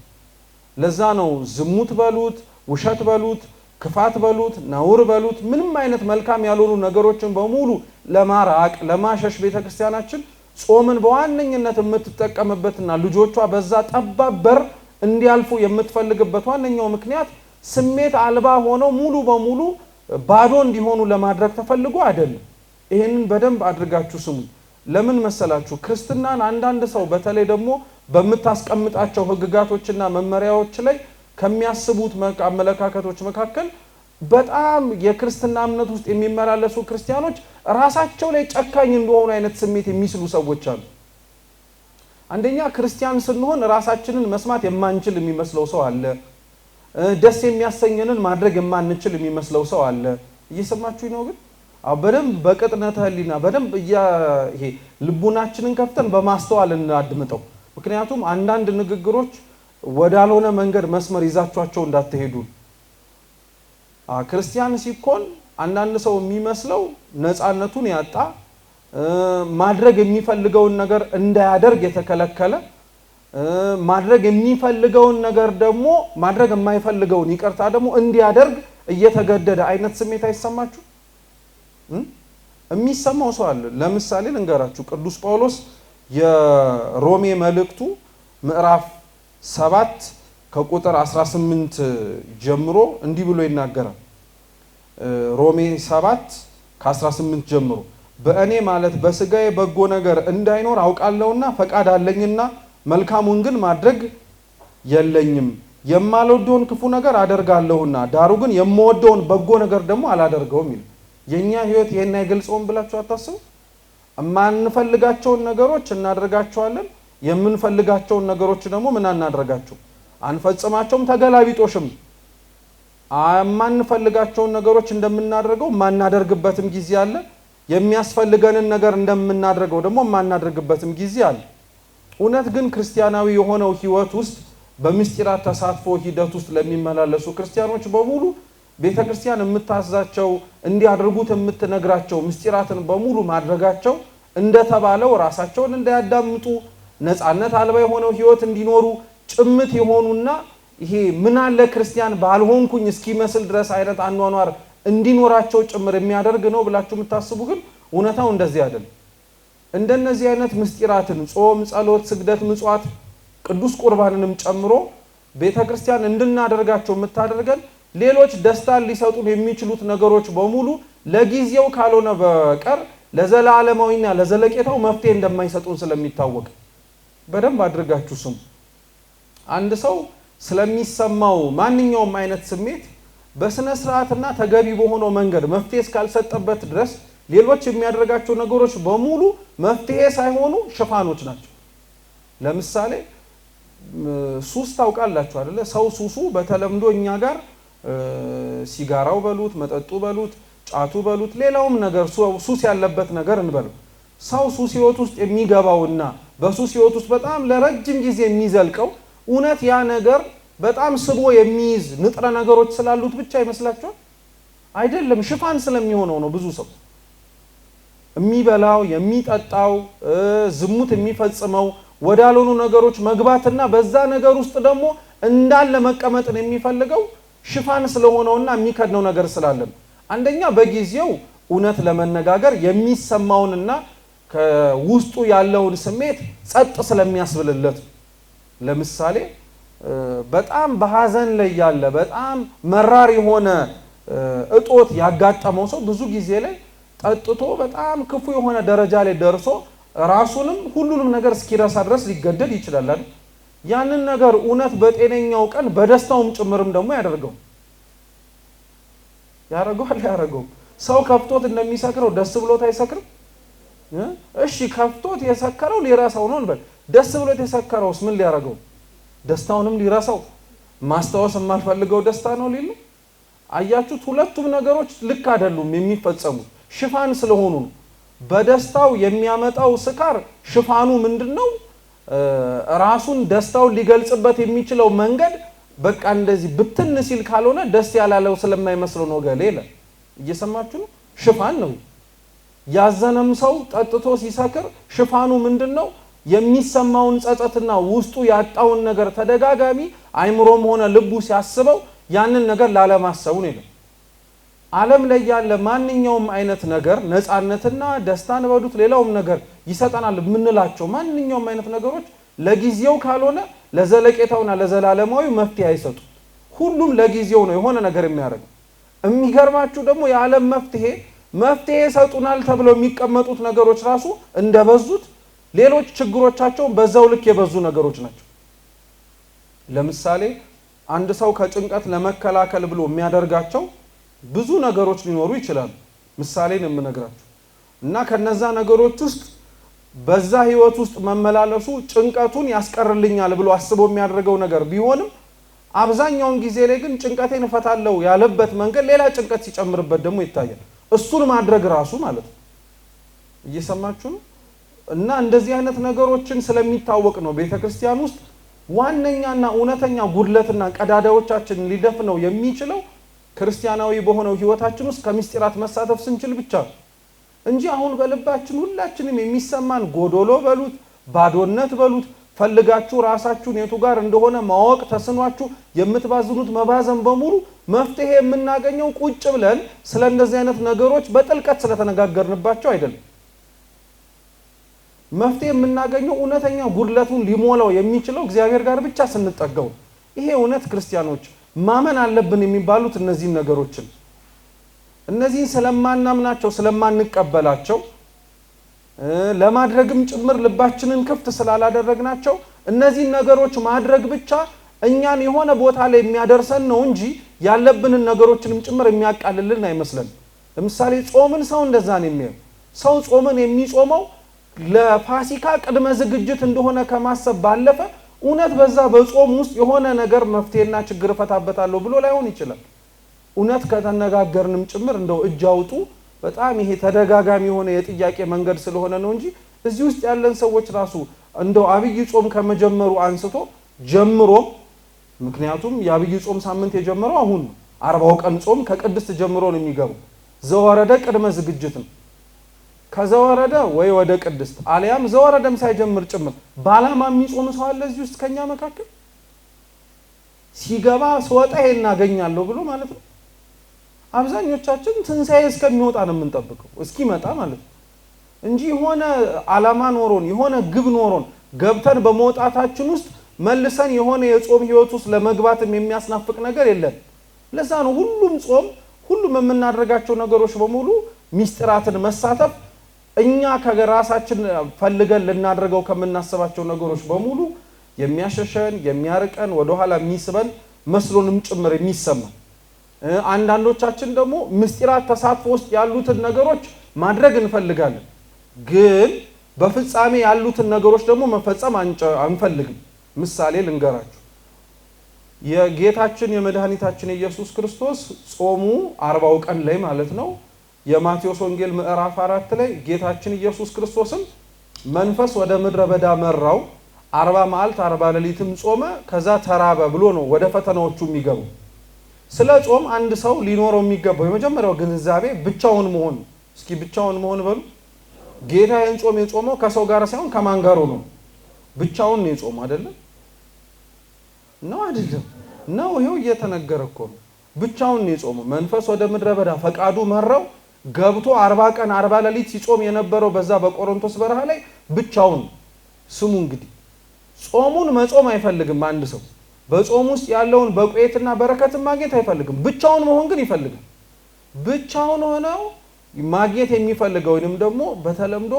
[SPEAKER 1] ለዛ ነው ዝሙት በሉት፣ ውሸት በሉት፣ ክፋት በሉት፣ ነውር በሉት ምንም አይነት መልካም ያልሆኑ ነገሮችን በሙሉ ለማራቅ ለማሸሽ ቤተክርስቲያናችን ጾምን በዋነኝነት የምትጠቀምበትና ልጆቿ በዛ ጠባብ በር እንዲያልፉ የምትፈልግበት ዋነኛው ምክንያት ስሜት አልባ ሆነው ሙሉ በሙሉ ባዶ እንዲሆኑ ለማድረግ ተፈልጎ አይደለም። ይሄንን በደንብ አድርጋችሁ ስሙ። ለምን መሰላችሁ? ክርስትናን አንዳንድ ሰው በተለይ ደግሞ በምታስቀምጣቸው ህግጋቶችና መመሪያዎች ላይ ከሚያስቡት አመለካከቶች መካከል በጣም የክርስትና እምነት ውስጥ የሚመላለሱ ክርስቲያኖች ራሳቸው ላይ ጨካኝ እንደሆኑ አይነት ስሜት የሚስሉ ሰዎች አሉ። አንደኛ ክርስቲያን ስንሆን ራሳችንን መስማት የማንችል የሚመስለው ሰው አለ። ደስ የሚያሰኘንን ማድረግ የማንችል የሚመስለው ሰው አለ። እየሰማችሁ ነው? ግን በደንብ በቅጥነተ ህሊና በደንብ ይሄ ልቡናችንን ከፍተን በማስተዋል እናድምጠው። ምክንያቱም አንዳንድ ንግግሮች ወዳልሆነ መንገድ መስመር ይዛቿቸው እንዳትሄዱ። ክርስቲያን ሲኮን አንዳንድ ሰው የሚመስለው ነፃነቱን ያጣ ማድረግ የሚፈልገውን ነገር እንዳያደርግ የተከለከለ ማድረግ የሚፈልገውን ነገር ደግሞ ማድረግ የማይፈልገውን ይቅርታ ደግሞ እንዲያደርግ እየተገደደ አይነት ስሜት አይሰማችሁ? የሚሰማው ሰው አለ። ለምሳሌ ልንገራችሁ። ቅዱስ ጳውሎስ የሮሜ መልእክቱ ምዕራፍ 7 ከቁጥር 18 ጀምሮ እንዲህ ብሎ ይናገራል። ሮሜ 7 ከ18 ጀምሮ በእኔ ማለት በስጋዬ በጎ ነገር እንዳይኖር አውቃለሁና ፈቃድ አለኝና መልካሙን ግን ማድረግ የለኝም። የማልወደውን ክፉ ነገር አደርጋለሁና ዳሩ ግን የምወደውን በጎ ነገር ደግሞ አላደርገውም ይላል። የኛ ህይወት ይሄን አይገልጸውም ብላችሁ አታስቡ? የማንፈልጋቸውን ነገሮች እናደርጋቸዋለን፣ የምንፈልጋቸውን ነገሮች ደግሞ ምን አናደርጋቸው አንፈጽማቸውም። ተገላቢጦሽም የማንፈልጋቸውን ነገሮች እንደምናደርገው ማናደርግበትም ጊዜ አለ። የሚያስፈልገንን ነገር እንደምናደርገው ደግሞ ማናደርግበትም ጊዜ አለ። እውነት ግን ክርስቲያናዊ የሆነው ህይወት ውስጥ በምስጢራት ተሳትፎ ሂደት ውስጥ ለሚመላለሱ ክርስቲያኖች በሙሉ ቤተክርስቲያን የምታዛቸው እንዲያደርጉት የምትነግራቸው ምስጢራትን በሙሉ ማድረጋቸው እንደተባለው ራሳቸውን እንዳያዳምጡ ነፃነት አልባ የሆነው ህይወት እንዲኖሩ ጭምት የሆኑና ይሄ ምን አለ ክርስቲያን ባልሆንኩኝ እስኪመስል ድረስ አይነት አኗኗር እንዲኖራቸው ጭምር የሚያደርግ ነው ብላችሁ የምታስቡ ግን እውነታው እንደዚህ አይደለም። እንደነዚህ አይነት ምስጢራትን ጾም፣ ጸሎት፣ ስግደት፣ ምጽዋት፣ ቅዱስ ቁርባንንም ጨምሮ ቤተክርስቲያን እንድናደርጋቸው የምታደርገን ሌሎች ደስታን ሊሰጡን የሚችሉት ነገሮች በሙሉ ለጊዜው ካልሆነ በቀር ለዘላለማዊና ለዘለቄታው መፍትሄ እንደማይሰጡን ስለሚታወቅ በደንብ አድርጋችሁ ስሙ። አንድ ሰው ስለሚሰማው ማንኛውም አይነት ስሜት በስነ ስርዓትና ተገቢ በሆነው መንገድ መፍትሄ እስካልሰጠበት ድረስ ሌሎች የሚያደርጋቸው ነገሮች በሙሉ መፍትሄ ሳይሆኑ ሽፋኖች ናቸው። ለምሳሌ ሱስ ታውቃላችሁ አይደለ? ሰው ሱሱ በተለምዶ እኛ ጋር ሲጋራው በሉት፣ መጠጡ በሉት፣ ጫቱ በሉት፣ ሌላውም ነገር ሱስ ያለበት ነገር እንበለው። ሰው ሱስ ህይወት ውስጥ የሚገባውና በሱስ ህይወት ውስጥ በጣም ለረጅም ጊዜ የሚዘልቀው እውነት ያ ነገር በጣም ስቦ የሚይዝ ንጥረ ነገሮች ስላሉት ብቻ ይመስላችኋል? አይደለም። ሽፋን ስለሚሆነው ነው። ብዙ ሰው የሚበላው የሚጠጣው ዝሙት የሚፈጽመው ወዳልሆኑ ነገሮች መግባትና በዛ ነገር ውስጥ ደግሞ እንዳለ መቀመጥን የሚፈልገው ሽፋን ስለሆነውና የሚከድነው ነገር ስላለን፣ አንደኛ በጊዜው እውነት ለመነጋገር የሚሰማውንና ከውስጡ ያለውን ስሜት ጸጥ ስለሚያስብልለት። ለምሳሌ በጣም በሐዘን ላይ ያለ በጣም መራር የሆነ እጦት ያጋጠመው ሰው ብዙ ጊዜ ላይ ጠጥቶ በጣም ክፉ የሆነ ደረጃ ላይ ደርሶ ራሱንም ሁሉንም ነገር እስኪረሳ ድረስ ሊገደድ ይችላል አይደል? ያንን ነገር እውነት በጤነኛው ቀን በደስታውም ጭምርም ደግሞ ያደርገዋል። ሰው ከፍቶት እንደሚሰክረው ደስ ብሎት አይሰክርም? እሺ ከፍቶት የሰከረው ሊረሳው ነው እንበል። ደስ ብሎት የሰከረውስ ምን ሊያደርገው? ደስታውንም ሊረሳው። ማስታወስ የማልፈልገው ደስታ ነው ሊሉ። አያችሁት? ሁለቱም ነገሮች ልክ አይደሉም የሚፈጸሙት ሽፋን ስለሆኑ ነው። በደስታው የሚያመጣው ስካር ሽፋኑ ምንድነው? ራሱን ደስታውን ሊገልጽበት የሚችለው መንገድ በቃ እንደዚህ ብትን ሲል ካልሆነ ደስ ያላለው ስለማይመስለው ነው። ገሌለ እየሰማችሁ ነው። ሽፋን ነው። ያዘነም ሰው ጠጥቶ ሲሰክር ሽፋኑ ምንድነው? የሚሰማውን ጸጸትና ውስጡ ያጣውን ነገር ተደጋጋሚ አይምሮም ሆነ ልቡ ሲያስበው ያንን ነገር ላለማሰቡ ነው። ዓለም ላይ ያለ ማንኛውም አይነት ነገር ነፃነትና ደስታን በዱት ሌላውም ነገር ይሰጠናል የምንላቸው ማንኛውም አይነት ነገሮች ለጊዜው ካልሆነ ለዘለቄታውና ለዘላለማዊ መፍትሄ አይሰጡ። ሁሉም ለጊዜው ነው የሆነ ነገር የሚያደርግ። የሚገርማችሁ ደግሞ የዓለም መፍትሄ ይሰጡናል ተብለው የሚቀመጡት ነገሮች ራሱ እንደበዙት ሌሎች ችግሮቻቸው በዛው ልክ የበዙ ነገሮች ናቸው። ለምሳሌ አንድ ሰው ከጭንቀት ለመከላከል ብሎ የሚያደርጋቸው ብዙ ነገሮች ሊኖሩ ይችላሉ። ምሳሌን የምነግራችሁ እና ከነዛ ነገሮች ውስጥ በዛ ህይወት ውስጥ መመላለሱ ጭንቀቱን ያስቀርልኛል ብሎ አስቦ የሚያደርገው ነገር ቢሆንም አብዛኛውን ጊዜ ላይ ግን ጭንቀቴን እፈታለሁ ያለበት መንገድ ሌላ ጭንቀት ሲጨምርበት ደግሞ ይታያል። እሱን ማድረግ ራሱ ማለት ነው። እየሰማችሁ ነው? እና እንደዚህ አይነት ነገሮችን ስለሚታወቅ ነው ቤተክርስቲያን ውስጥ ዋነኛና እውነተኛ ጉድለትና ቀዳዳዎቻችንን ሊደፍነው የሚችለው ክርስቲያናዊ በሆነው ህይወታችን ውስጥ ከምስጢራት መሳተፍ ስንችል ብቻ እንጂ አሁን በልባችን ሁላችንም የሚሰማን ጎዶሎ በሉት ባዶነት በሉት ፈልጋችሁ ራሳችሁን የቱ ጋር እንደሆነ ማወቅ ተስኗችሁ የምትባዝኑት መባዘን በሙሉ መፍትሄ የምናገኘው ቁጭ ብለን ስለ እንደዚህ አይነት ነገሮች በጥልቀት ስለተነጋገርንባቸው አይደለም። መፍትሄ የምናገኘው እውነተኛ ጉድለቱን ሊሞላው የሚችለው እግዚአብሔር ጋር ብቻ ስንጠጋው። ይሄ እውነት ክርስቲያኖች ማመን አለብን የሚባሉት እነዚህን ነገሮችን እነዚህን ስለማናምናቸው ስለማንቀበላቸው ለማድረግም ጭምር ልባችንን ክፍት ስላላደረግናቸው እነዚህን ነገሮች ማድረግ ብቻ እኛን የሆነ ቦታ ላይ የሚያደርሰን ነው እንጂ ያለብንን ነገሮችንም ጭምር የሚያቃልልን አይመስለን። ለምሳሌ ጾምን ሰው እንደዛ ነው የሚያየው። ሰው ጾምን የሚጾመው ለፋሲካ ቅድመ ዝግጅት እንደሆነ ከማሰብ ባለፈ እውነት በዛ በጾም ውስጥ የሆነ ነገር መፍትሄና ችግር ፈታበታለሁ ብሎ ላይሆን ይችላል። እውነት ከተነጋገርንም ጭምር እንደው እጅ አውጡ በጣም ይሄ ተደጋጋሚ የሆነ የጥያቄ መንገድ ስለሆነ ነው እንጂ እዚህ ውስጥ ያለን ሰዎች ራሱ እንደው አብይ ጾም ከመጀመሩ አንስቶ ጀምሮ ምክንያቱም የአብይ ጾም ሳምንት የጀመረው አሁን ነው። 40 ቀን ጾም ከቅድስት ጀምሮ ነው የሚገባው። ዘወረደ ቅድመ ዝግጅት ነው። ከዘወረደ ወይ ወደ ቅድስት አልያም ዘወረደም ሳይጀምር ጭምር ባላማ የሚጾም ሰው አለ እዚህ ውስጥ ከኛ መካከል ሲገባ ስወጣ እናገኛለሁ ብሎ ማለት ነው። አብዛኞቻችን ትንሳኤ እስከሚወጣ ነው የምንጠብቀው እስኪመጣ ማለት ነው እንጂ የሆነ አላማ ኖሮን የሆነ ግብ ኖሮን ገብተን በመውጣታችን ውስጥ መልሰን የሆነ የጾም ህይወት ውስጥ ለመግባትም የሚያስናፍቅ ነገር የለም። ለዛ ነው ሁሉም ጾም ሁሉም የምናደርጋቸው ነገሮች በሙሉ ሚስጥራትን መሳተፍ እኛ ከራሳችን ፈልገን ልናደርገው ከምናስባቸው ነገሮች በሙሉ የሚያሸሸን የሚያርቀን ወደ ኋላ የሚስበን መስሎንም ጭምር የሚሰማን አንዳንዶቻችን ደግሞ ምስጢራት ተሳትፎ ውስጥ ያሉትን ነገሮች ማድረግ እንፈልጋለን ግን በፍጻሜ ያሉትን ነገሮች ደግሞ መፈጸም አንፈልግም ምሳሌ ልንገራችሁ የጌታችን የመድኃኒታችን ኢየሱስ ክርስቶስ ጾሙ 40 ቀን ላይ ማለት ነው የማቴዎስ ወንጌል ምዕራፍ 4 ላይ ጌታችን ኢየሱስ ክርስቶስም መንፈስ ወደ ምድረ በዳ መራው 40 መዓልት 40 ሌሊትም ጾመ ከዛ ተራበ ብሎ ነው ወደ ፈተናዎቹ የሚገባው ስለ ጾም አንድ ሰው ሊኖረው የሚገባው የመጀመሪያው ግንዛቤ ብቻውን መሆን እስኪ ብቻውን መሆን በሉ ጌታ ጾም የጾመው ከሰው ጋር ሳይሆን ከማን ጋር ነው ብቻውን ነው የጾመው አይደለም ነው አይደለም ነው ይሄው እየተነገረ እኮ ነው ብቻውን ነው የጾመው መንፈስ ወደ ምድረ በዳ ፈቃዱ መራው ገብቶ 40 ቀን 40 ሌሊት ሲጾም የነበረው በዛ በቆሮንቶስ በረሃ ላይ ብቻውን ስሙ እንግዲህ ጾሙን መጾም አይፈልግም አንድ ሰው በጾም ውስጥ ያለውን በቁየትና በረከትን ማግኘት አይፈልግም ብቻውን መሆን ግን ይፈልጋል ብቻውን ሆነው ማግኘት የሚፈልገው ወይንም ደግሞ በተለምዶ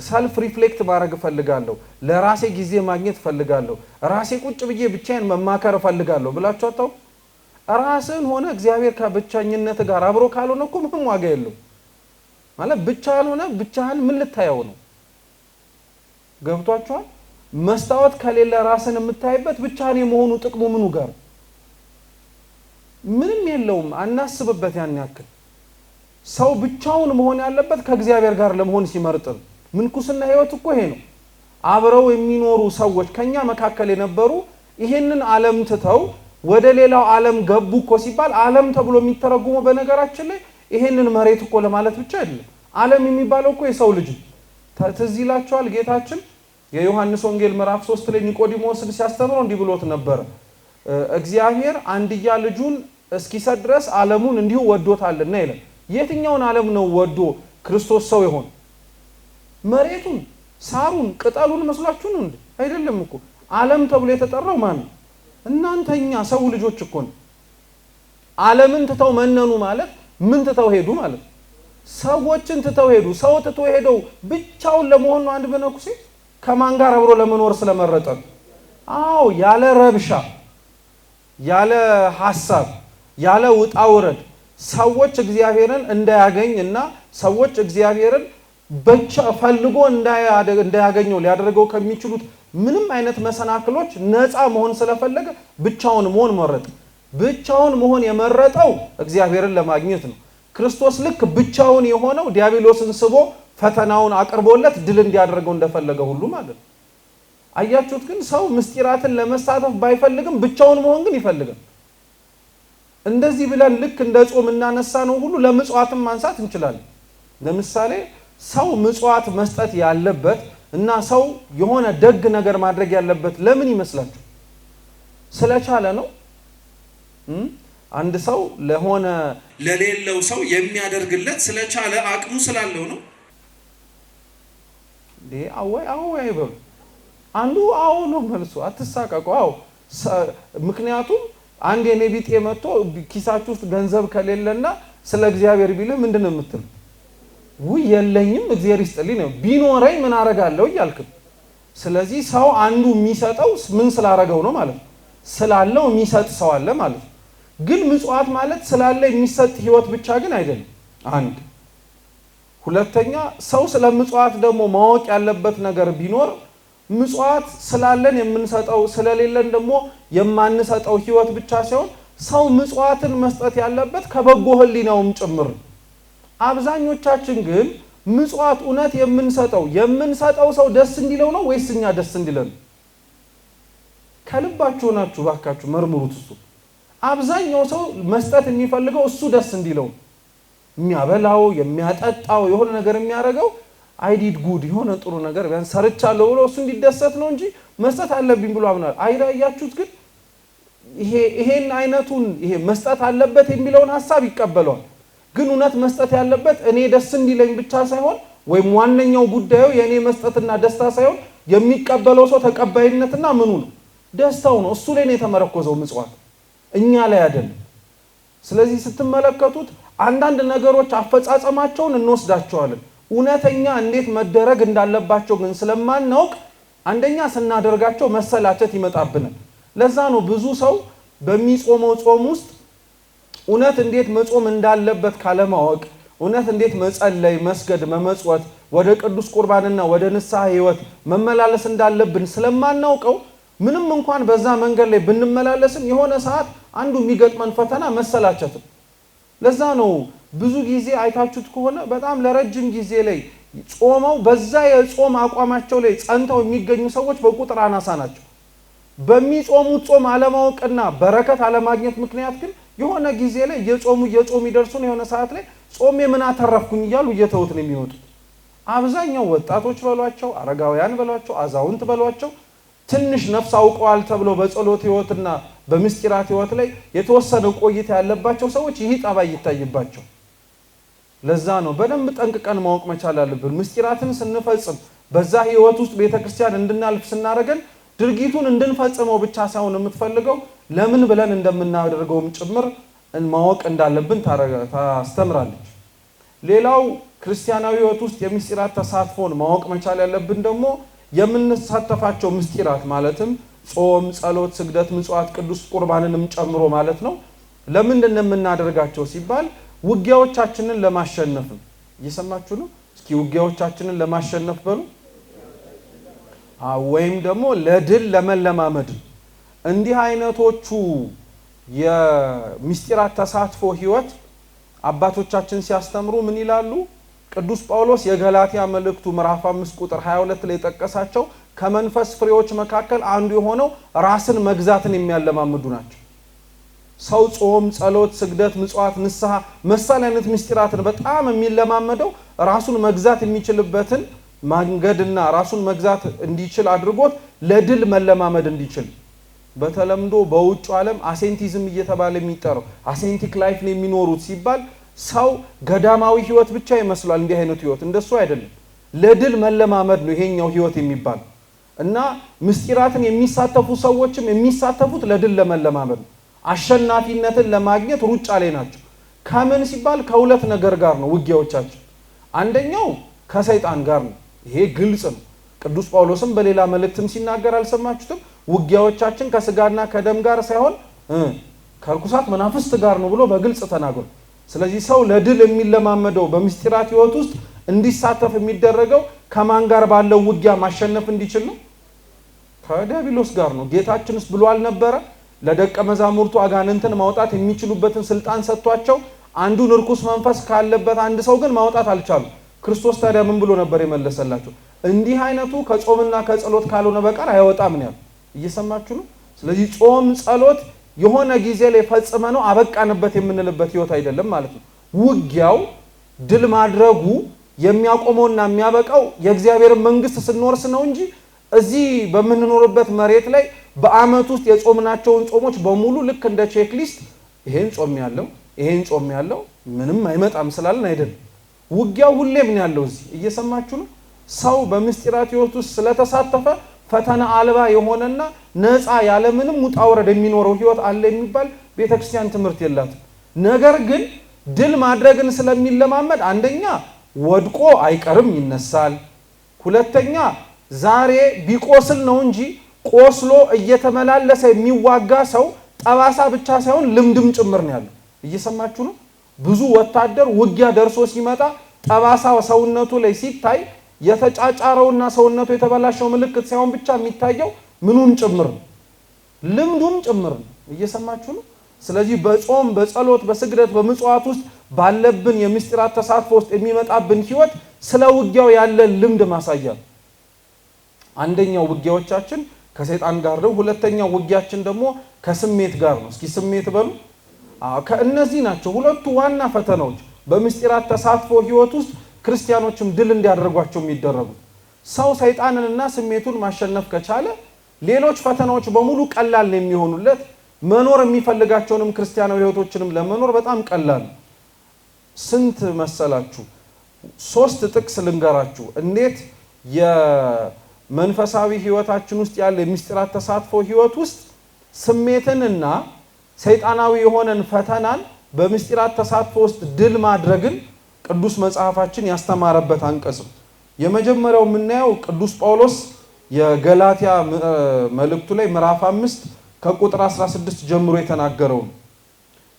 [SPEAKER 1] ሰልፍ ሪፍሌክት ማድረግ ፈልጋለሁ ለራሴ ጊዜ ማግኘት ፈልጋለሁ ራሴ ቁጭ ብዬ ብቻዬን መማከር ፈልጋለሁ ብላችሁ አጣው ራስን ሆነ እግዚአብሔር ከብቻኝነት ጋር አብሮ ካልሆነ እኮ ምንም ዋጋ የለው ማለት ብቻህን ሆነ ብቻህን ምን ልታየው ነው ገብቷችኋል መስታወት ከሌለ ራስን የምታይበት ብቻህን የመሆኑ ጥቅሙ ምኑ ጋር ምንም የለውም አናስብበት ያን ያክል ሰው ብቻውን መሆን ያለበት ከእግዚአብሔር ጋር ለመሆን ሲመርጥ ምንኩስና ህይወት እኮ ይሄ ነው አብረው የሚኖሩ ሰዎች ከኛ መካከል የነበሩ ይሄንን ዓለም ትተው ወደ ሌላው ዓለም ገቡ እኮ ሲባል ዓለም ተብሎ የሚተረጉመው በነገራችን ላይ ይሄንን መሬት እኮ ለማለት ብቻ አይደለም ዓለም የሚባለው እኮ የሰው ልጅ ትዝ ይላችኋል ጌታችን የዮሐንስ ወንጌል ምዕራፍ 3 ላይ ኒቆዲሞስን ሲያስተምረው እንዲህ ብሎት ነበር እግዚአብሔር አንድያ ልጁን እስኪሰጥ ድረስ ዓለሙን እንዲሁ ወዶታልና ይላል የትኛውን ዓለም ነው ወዶ ክርስቶስ ሰው ይሆን መሬቱን ሳሩን ቅጠሉን መስላችሁ ነው እንዴ አይደለም እኮ ዓለም ተብሎ የተጠራው ማን እናንተኛ ሰው ልጆች እኮ ነው ዓለምን ትተው መነኑ ማለት ምን ትተው ሄዱ ማለት ሰዎችን ትተው ሄዱ ሰው ትተው ሄደው ብቻውን ለመሆን ነው አንድ በነኩሴ ከማን ጋር አብሮ ለመኖር ስለመረጠ አዎ ያለ ረብሻ ያለ ሐሳብ ያለ ውጣውረድ ሰዎች እግዚአብሔርን እንዳያገኝና ሰዎች እግዚአብሔርን ብቻ ፈልጎ እንዳያገኘው ሊያደርገው ከሚችሉት ምንም አይነት መሰናክሎች ነፃ መሆን ስለፈለገ ብቻውን መሆን መረጠ ብቻውን መሆን የመረጠው እግዚአብሔርን ለማግኘት ነው ክርስቶስ ልክ ብቻውን የሆነው ዲያብሎስን ስቦ ፈተናውን አቅርቦለት ድል እንዲያደርገው እንደፈለገ ሁሉ ማለት ነው አያችሁት ግን ሰው ምስጢራትን ለመሳተፍ ባይፈልግም ብቻውን መሆን ግን ይፈልጋል እንደዚህ ብለን ልክ እንደ ጾም እናነሳ ነው ሁሉ ለምጽዋትም ማንሳት እንችላለን ለምሳሌ ሰው ምጽዋት መስጠት ያለበት እና ሰው የሆነ ደግ ነገር ማድረግ ያለበት ለምን ይመስላችሁ ስለቻለ ነው አንድ ሰው ለሆነ ለሌለው ሰው የሚያደርግለት ስለቻለ አቅሙ ስላለው ነው አዎ አይበሉ አንዱ አዎ ነው መልሱ አትሳቀቁ አዎ ምክንያቱም አንድ የኔቢጤ መጥቶ ኪሳችሁ ውስጥ ገንዘብ ከሌለና ስለ እግዚአብሔር ቢልህ ምንድነው የምትል ውይ የለኝም እግዚአብሔር ይስጥልኝ ነው ቢኖረኝ ምን አረጋለሁ ይያልክ ስለዚህ ሰው አንዱ የሚሰጠው ምን ስላረገው ነው ማለት ስላለው የሚሰጥ ሰው አለ ማለት ግን ምጽዋት ማለት ስላለ የሚሰጥ ህይወት ብቻ ግን አይደለም አንድ ሁለተኛ ሰው ስለምጽዋት ደግሞ ማወቅ ያለበት ነገር ቢኖር ምጽዋት ስላለን የምንሰጠው ስለሌለን ደግሞ የማንሰጠው ህይወት ብቻ ሳይሆን ሰው ምጽዋትን መስጠት ያለበት ከበጎ ህሊናውም ጭምር አብዛኞቻችን ግን ምጽዋት እውነት የምንሰጠው ሰው ደስ እንዲለው ነው ወይስ እኛ ደስ እንዲለን ከልባችሁ ናችሁ ባካችሁ መርምሩት እሱ አብዛኛው ሰው መስጠት የሚፈልገው እሱ ደስ እንዲለው የሚያበላው የሚያጠጣው የሆነ ነገር የሚያደርገው አይዲድ ጉድ የሆነ ጥሩ ነገር ቢያንስ ሰርቻለሁ ብሎ እሱ እንዲደሰት ነው እንጂ መስጠት አለብኝ ብሎ አምናል አይራያችሁት ግን ይሄን አይነቱን ይሄ መስጠት አለበት የሚለውን ሐሳብ ይቀበላል ግን እውነት መስጠት ያለበት እኔ ደስ እንዲለኝ ብቻ ሳይሆን ወይ ዋነኛው ጉዳዩ የኔ መስጠትና ደስታ ሳይሆን የሚቀበለው ሰው ተቀባይነትና ምኑ ነው ደስታው ነው እሱ ላይ ነው የተመረኮዘው ምጽዋት እኛ ላይ አይደለም ስለዚህ ስትመለከቱት አንዳንድ ነገሮች አፈጻጸማቸውን እንወስዳቸዋለን እውነተኛ እንዴት መደረግ እንዳለባቸው ግን ስለማናውቅ አንደኛ ስናደርጋቸው መሰላቸት ይመጣብናል። ለዛ ነው ብዙ ሰው በሚጾመው ጾም ውስጥ እውነት እንዴት መጾም እንዳለበት ካለማወቅ እውነት እንዴት መጸለይ፣ መስገድ፣ መመጽወት ወደ ቅዱስ ቁርባንና ወደ ንስሐ ህይወት መመላለስ እንዳለብን ስለማናውቀው ምንም እንኳን በዛ መንገድ ላይ ብንመላለስም የሆነ ሰዓት አንዱ የሚገጥመን ፈተና መሰላቸት። ለዛ ነው ብዙ ጊዜ አይታችሁት ከሆነ በጣም ለረጅም ጊዜ ላይ ጾመው በዛ የጾም አቋማቸው ላይ ጸንተው የሚገኙ ሰዎች በቁጥር አናሳ ናቸው። በሚጾሙት ጾም አለማወቅና በረከት አለማግኘት ምክንያት ግን የሆነ ጊዜ ላይ የጾሙ ይደርሱን የሆነ ሰዓት ላይ ጾሜ ምን አተረፍኩኝ እያሉ እየተውት ነው የሚወጡት። አብዛኛው ወጣቶች በሏቸው፣ አረጋውያን በሏቸው፣ አዛውንት በሏቸው ትንሽ ነፍስ አውቀዋል ተብሎ በጸሎት ህይወትና በምስጢራት ህይወት ላይ የተወሰነ ቆይታ ያለባቸው ሰዎች ይህ ጠባይ ይታይባቸው። ለዛ ነው በደንብ ጠንቅቀን ማወቅ መቻል አለብን። ምስጢራትን ስንፈጽም በዛ ህይወት ውስጥ ቤተክርስቲያን እንድናልፍ ስናረገን ድርጊቱን እንድንፈጽመው ብቻ ሳይሆን የምትፈልገው ለምን ብለን እንደምናደርገውም ጭምር ማወቅ እንዳለብን ታስተምራለች። ሌላው ክርስቲያናዊ ህይወት ውስጥ የምስጢራት ተሳትፎን ማወቅ መቻል ያለብን ደግሞ የምንሳተፋቸው ምስጢራት ማለትም ጾም፣ ጸሎት፣ ስግደት፣ ምጽዋት፣ ቅዱስ ቁርባንንም ጨምሮ ማለት ነው። ለምንድን ነው የምናደርጋቸው ሲባል ውጊያዎቻችንን ለማሸነፍ ነው። እየሰማችሁ ነው? እስኪ ውጊያዎቻችንን ለማሸነፍ በሉ። ወይም ደግሞ ለድል ለመለማመድ። እንዲህ አይነቶቹ የምስጢራት ተሳትፎ ህይወት አባቶቻችን ሲያስተምሩ ምን ይላሉ? ቅዱስ ጳውሎስ የገላትያ መልእክቱ ምዕራፍ 5 ቁጥር 22 ላይ ጠቀሳቸው ከመንፈስ ፍሬዎች መካከል አንዱ የሆነው ራስን መግዛትን የሚያለማምዱ ናቸው። ሰው ጾም፣ ጸሎት፣ ስግደት፣ ምጽዋት፣ ንስሐ መሰል አይነት ምስጢራትን በጣም የሚለማመደው ራሱን መግዛት የሚችልበትን መንገድና ራሱን መግዛት እንዲችል አድርጎት ለድል መለማመድ እንዲችል። በተለምዶ በውጭ ዓለም አሴንቲዝም እየተባለ የሚጠራው አሴንቲክ ላይፍ ነው የሚኖሩት ሲባል ሰው ገዳማዊ ህይወት ብቻ ይመስላል። እንዲህ አይነቱ ህይወት እንደሱ አይደለም። ለድል መለማመድ ነው ይሄኛው ህይወት የሚባል እና ምስጢራትን የሚሳተፉ ሰዎችም የሚሳተፉት ለድል ለመለማመድ ነው። አሸናፊነትን ለማግኘት ሩጫ ላይ ናቸው። ከምን ሲባል ከሁለት ነገር ጋር ነው ውጊያዎቻችን። አንደኛው ከሰይጣን ጋር ነው። ይሄ ግልጽ ነው። ቅዱስ ጳውሎስም በሌላ መልእክትም ሲናገር አልሰማችሁትም? ውጊያዎቻችን ከስጋና ከደም ጋር ሳይሆን ከርኩሳት መናፍስት ጋር ነው ብሎ በግልጽ ተናግሯል። ስለዚህ ሰው ለድል የሚለማመደው በምስጢራት ህይወት ውስጥ እንዲሳተፍ የሚደረገው ከማን ጋር ባለው ውጊያ ማሸነፍ እንዲችል ነው? ከዲያብሎስ ጋር ነው። ጌታችንስ ብሎ አልነበረ? ለደቀ መዛሙርቱ አጋንንትን ማውጣት የሚችሉበትን ስልጣን ሰጥቷቸው አንዱን ርኩስ መንፈስ ካለበት አንድ ሰው ግን ማውጣት አልቻሉም። ክርስቶስ ታዲያ ምን ብሎ ነበር የመለሰላቸው? እንዲህ አይነቱ ከጾምና ከጸሎት ካልሆነ በቀር አይወጣም ነው ያለው። እየሰማችሁ ነው? ስለዚህ ጾም፣ ጸሎት የሆነ ጊዜ ላይ ፈጽመ ነው አበቃንበት የምንልበት ህይወት አይደለም ማለት ነው። ውጊያው ድል ማድረጉ የሚያቆመውና የሚያበቃው የእግዚአብሔር መንግስት ስንወርስ ነው እንጂ እዚህ በምንኖርበት መሬት ላይ በአመት ውስጥ የጾምናቸውን ጾሞች በሙሉ ልክ እንደ ቼክ ሊስት ይሄን ጾም ያለው ምንም አይመጣም ስላልን አይደለም። ውጊያው ሁሌም ነው ያለው እዚህ። እየሰማችሁ ነው? ሰው በምስጢራት ህይወት ውስጥ ስለተሳተፈ ፈተና አልባ የሆነና ነፃ ያለ ምንም ውጣ ውረድ የሚኖረው ህይወት አለ የሚባል ቤተክርስቲያን ትምህርት የላትም። ነገር ግን ድል ማድረግን ስለሚለማመድ አንደኛ ወድቆ አይቀርም ይነሳል። ሁለተኛ ዛሬ ቢቆስል ነው እንጂ ቆስሎ እየተመላለሰ የሚዋጋ ሰው ጠባሳ ብቻ ሳይሆን ልምድም ጭምር ነው ያለው። እየሰማችሁ ነው? ብዙ ወታደር ውጊያ ደርሶ ሲመጣ ጠባሳ ሰውነቱ ላይ ሲታይ የተጫጫረውና ሰውነቱ የተበላሸው ምልክት ሳይሆን ብቻ የሚታየው ምኑም ጭምር ነው፣ ልምዱም ጭምር ነው። እየሰማችሁ ነው? ስለዚህ በጾም፣ በጸሎት፣ በስግደት፣ በምጽዋት ውስጥ ባለብን የምስጢራት ተሳትፎ ውስጥ የሚመጣብን ህይወት ስለ ውጊያው ያለ ልምድ ማሳያ። አንደኛው ውጊያዎቻችን ከሰይጣን ጋር ነው። ሁለተኛው ውጊያችን ደግሞ ከስሜት ጋር ነው። እስኪ ስሜት በሉ። ከእነዚህ ናቸው ሁለቱ ዋና ፈተናዎች በምስጢራት ተሳትፎ ህይወት ውስጥ ክርስቲያኖችም ድል እንዲያደርጓቸው የሚደረጉ። ሰው ሰይጣንንና ስሜቱን ማሸነፍ ከቻለ ሌሎች ፈተናዎች በሙሉ ቀላል ነው የሚሆኑለት። መኖር የሚፈልጋቸውንም ክርስቲያናዊ ህይወቶችንም ለመኖር በጣም ቀላል። ስንት መሰላችሁ? 3 ጥቅስ ልንገራችሁ እንዴት የመንፈሳዊ ህይወታችን ውስጥ ያለ የምስጢራት ተሳትፎ ህይወት ውስጥ ስሜትንና ሰይጣናዊ የሆነን ፈተናን በምስጢራት ተሳትፎ ውስጥ ድል ማድረግን ቅዱስ መጽሐፋችን ያስተማረበት አንቀጽ። የመጀመሪያው የምናየው ቅዱስ ጳውሎስ የገላትያ መልእክቱ ላይ ምዕራፍ 5 ከቁጥር 16 ጀምሮ የተናገረው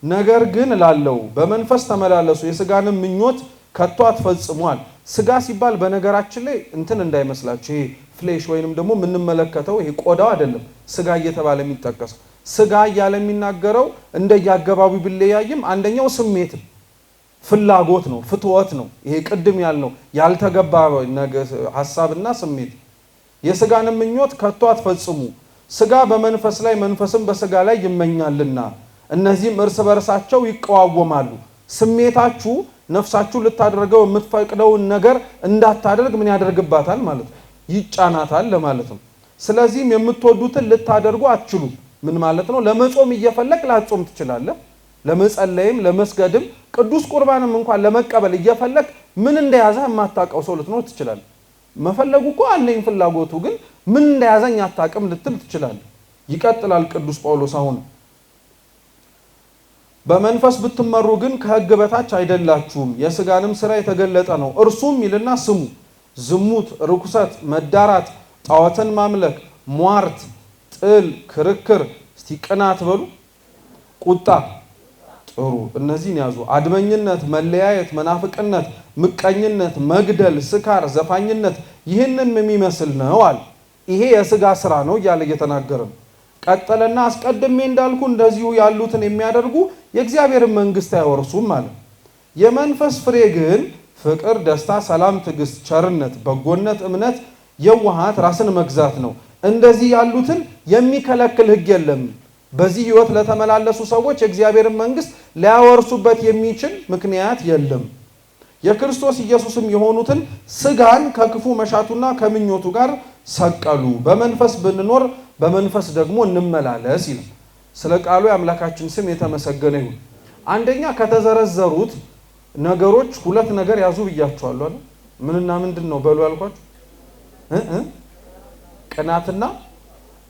[SPEAKER 1] ነገር ግን ላለው በመንፈስ ተመላለሱ የሥጋንም ምኞት ከቶ አትፈጽሟል። ሥጋ ሲባል በነገራችን ላይ እንትን እንዳይመስላችሁ ይሄ ፍሌሽ ወይንም ደግሞ የምንመለከተው ይሄ ቆዳው አይደለም ሥጋ እየተባለ የሚጠቀሰው። ሥጋ እያለ የሚናገረው እንደየአገባቡ ቢለያይም አንደኛው ስሜት ፍላጎት ነው፣ ፍትወት ነው። ይሄ ቅድም ያልነው ያልተገባ ሐሳብና ስሜት። የሥጋንም ምኞት ከቶ አትፈጽሙ፣ ሥጋ በመንፈስ ላይ መንፈስም በሥጋ ላይ ይመኛልና እነዚህም እርስ በርሳቸው ይቀዋወማሉ። ስሜታችሁ ነፍሳችሁ ልታደርገው የምትፈቅደውን ነገር እንዳታደርግ ምን ያደርግባታል ማለት ነው? ይጫናታል ለማለት ነው። ስለዚህም የምትወዱትን ልታደርጉ አትችሉም። ምን ማለት ነው? ለመጾም እየፈለግ ላጾም ትችላለህ። ለመጸለይም ለመስገድም ቅዱስ ቁርባንም እንኳን ለመቀበል እየፈለግ ምን እንደያዘ የማታውቀው ሰው ልትኖር ትችላለህ። መፈለጉ እኮ አለኝ ፍላጎቱ ግን ምን እንደያዘኝ አታውቅም ልትል ትችላለህ። ይቀጥላል ቅዱስ ጳውሎስ አሁን በመንፈስ ብትመሩ ግን ከሕግ በታች አይደላችሁም። የሥጋንም ሥራ የተገለጠ ነው። እርሱም ይልና ስሙ ዝሙት፣ ርኩሰት፣ መዳራት፣ ጣዖትን ማምለክ፣ ሟርት፣ ጥል፣ ክርክር፣ እስቲ ቅናት በሉ፣ ቁጣ፣ ጥሩ እነዚህን ያዙ። አድመኝነት፣ መለያየት፣ መናፍቅነት፣ ምቀኝነት፣ መግደል፣ ስካር፣ ዘፋኝነት ይህንን የሚመስል ነው አለ። ይሄ የሥጋ ሥራ ነው እያለ እየተናገረ ነው። ቀጠለና አስቀድሜ እንዳልኩ እንደዚሁ ያሉትን የሚያደርጉ የእግዚአብሔርን መንግሥት አይወርሱም ማለት። የመንፈስ ፍሬ ግን ፍቅር፣ ደስታ፣ ሰላም፣ ትዕግስት፣ ቸርነት፣ በጎነት፣ እምነት፣ የዋሃት፣ ራስን መግዛት ነው። እንደዚህ ያሉትን የሚከለክል ሕግ የለም። በዚህ ሕይወት ለተመላለሱ ሰዎች የእግዚአብሔርን መንግሥት ሊያወርሱበት የሚችል ምክንያት የለም። የክርስቶስ ኢየሱስም የሆኑትን ሥጋን ከክፉ መሻቱና ከምኞቱ ጋር ሰቀሉ። በመንፈስ ብንኖር በመንፈስ ደግሞ እንመላለስ ይላል። ስለ ቃሉ የአምላካችን ስም የተመሰገነ ይሁን። አንደኛ ከተዘረዘሩት ነገሮች ሁለት ነገር ያዙ ብያችኋለሁ አይደል? ምንና ምንድን ነው በሉ ያልኳችሁ? ቅናትና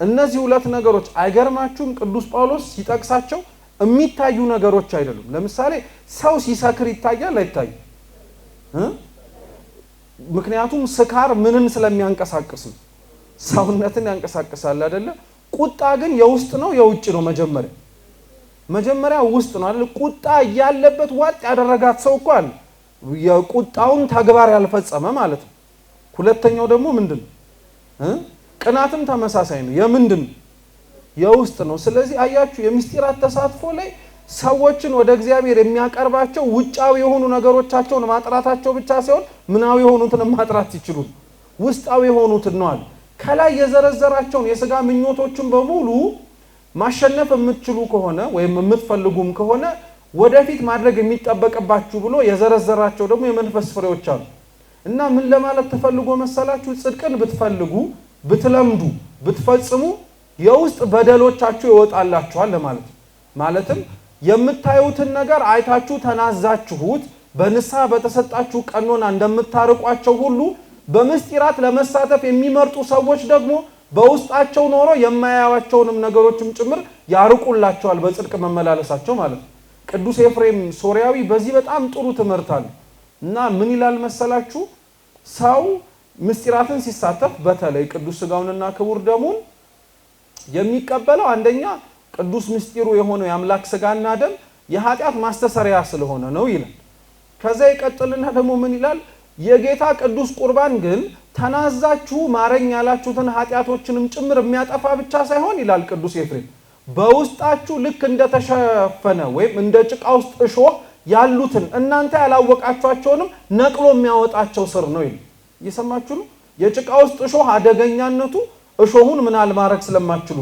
[SPEAKER 1] እነዚህ ሁለት ነገሮች አይገርማችሁም? ቅዱስ ጳውሎስ ሲጠቅሳቸው የሚታዩ ነገሮች አይደሉም። ለምሳሌ ሰው ሲሰክር ይታያል አይታይም? ምክንያቱም ስካር ምንን ስለሚያንቀሳቅስ ነው? ሰውነትን ያንቀሳቅሳል አይደለ? ቁጣ ግን የውስጥ ነው የውጭ ነው? መጀመሪያ ውስጥ ነው አይደል? ቁጣ ያለበት ዋጥ ያደረጋት ሰው እኮ አለ የቁጣውን ተግባር ያልፈጸመ ማለት ነው። ሁለተኛው ደግሞ ምንድን ነው? ቅናትም ተመሳሳይ ነው። የምንድን የውስጥ ነው። ስለዚህ አያችሁ የምስጢራት ተሳትፎ ላይ ሰዎችን ወደ እግዚአብሔር የሚያቀርባቸው ውጫዊ የሆኑ ነገሮቻቸውን ማጥራታቸው ብቻ ሳይሆን ምናዊ የሆኑትን ማጥራት ይችሉ ውስጣዊ የሆኑትን ነው አለ። ከላይ የዘረዘራቸውን የሥጋ ምኞቶችን በሙሉ ማሸነፍ የምትችሉ ከሆነ ወይም የምትፈልጉም ከሆነ ወደፊት ማድረግ የሚጠበቅባችሁ ብሎ የዘረዘራቸው ደግሞ የመንፈስ ፍሬዎች አሉ። እና ምን ለማለት ተፈልጎ መሰላችሁ? ጽድቅን ብትፈልጉ ብትለምዱ ብትፈጽሙ የውስጥ በደሎቻችሁ ይወጣላችኋል ለማለት ነው። ማለትም የምታዩትን ነገር አይታችሁ ተናዛችሁት በንስሐ በተሰጣችሁ ቀኖና እንደምታርቋቸው ሁሉ በምስጢራት ለመሳተፍ የሚመርጡ ሰዎች ደግሞ በውስጣቸው ኖሮ የማያዩዋቸውንም ነገሮችም ጭምር ያርቁላቸዋል በጽድቅ መመላለሳቸው ማለት ነው። ቅዱስ ኤፍሬም ሶርያዊ በዚህ በጣም ጥሩ ትምህርት አለ እና ምን ይላል መሰላችሁ? ሰው ምስጢራትን ሲሳተፍ በተለይ ቅዱስ ሥጋውንና ክቡር ደሙን የሚቀበለው አንደኛ ቅዱስ ምስጢሩ የሆነው የአምላክ ሥጋና ደም የኃጢአት ማስተሰሪያ ስለሆነ ነው ይላል። ከዛ ይቀጥልና ደግሞ ምን ይላል? የጌታ ቅዱስ ቁርባን ግን ተናዛችሁ ማረኝ ያላችሁትን ኃጢአቶችንም ጭምር የሚያጠፋ ብቻ ሳይሆን ይላል ቅዱስ ኤፍሬም በውስጣችሁ ልክ እንደተሸፈነ ወይም እንደ ጭቃ ውስጥ እሾህ ያሉትን እናንተ ያላወቃችኋቸውንም ነቅሎ የሚያወጣቸው ስር ነው ይላል። እየሰማችሁ ነው? የጭቃ ውስጥ እሾህ አደገኛነቱ እሾሁን ምናል ማድረግ ስለማትችሉ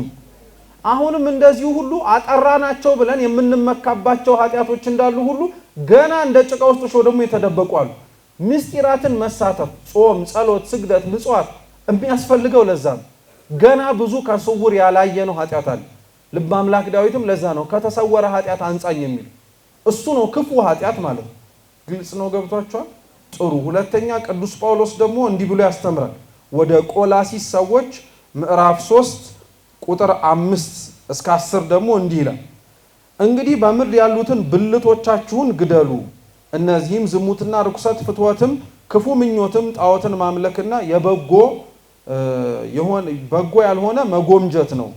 [SPEAKER 1] አሁንም እንደዚሁ ሁሉ አጠራናቸው ብለን የምንመካባቸው ኃጢአቶች እንዳሉ ሁሉ ገና እንደ ጭቃ ውስጥ እሾህ ደግሞ የተደበቁ አሉ። ምስጢራትን መሳተፍ ጾም፣ ጸሎት፣ ስግደት፣ ምጽዋት የሚያስፈልገው ለዛ ነው። ገና ብዙ ከስውር ያላየነው ኃጢአት አለ። ልበ አምላክ ዳዊትም ለዛ ነው ከተሰወረ ኃጢአት አንጻኝ የሚል እሱ ነው ክፉ ኃጢአት ማለት ነው። ግልጽ ነው? ገብቷችኋል? ጥሩ። ሁለተኛ ቅዱስ ጳውሎስ ደግሞ እንዲህ ብሎ ያስተምራል። ወደ ቆላሲስ ሰዎች ምዕራፍ 3 ቁጥር 5 እስከ 10 ደግሞ እንዲህ ይላል። እንግዲህ በምድር ያሉትን ብልቶቻችሁን ግደሉ፣ እነዚህም ዝሙትና ርኩሰት፣ ፍትወትም፣ ክፉ ምኞትም፣ ጣዖትን ማምለክና በጎ ያልሆነ መጎምጀት ነው።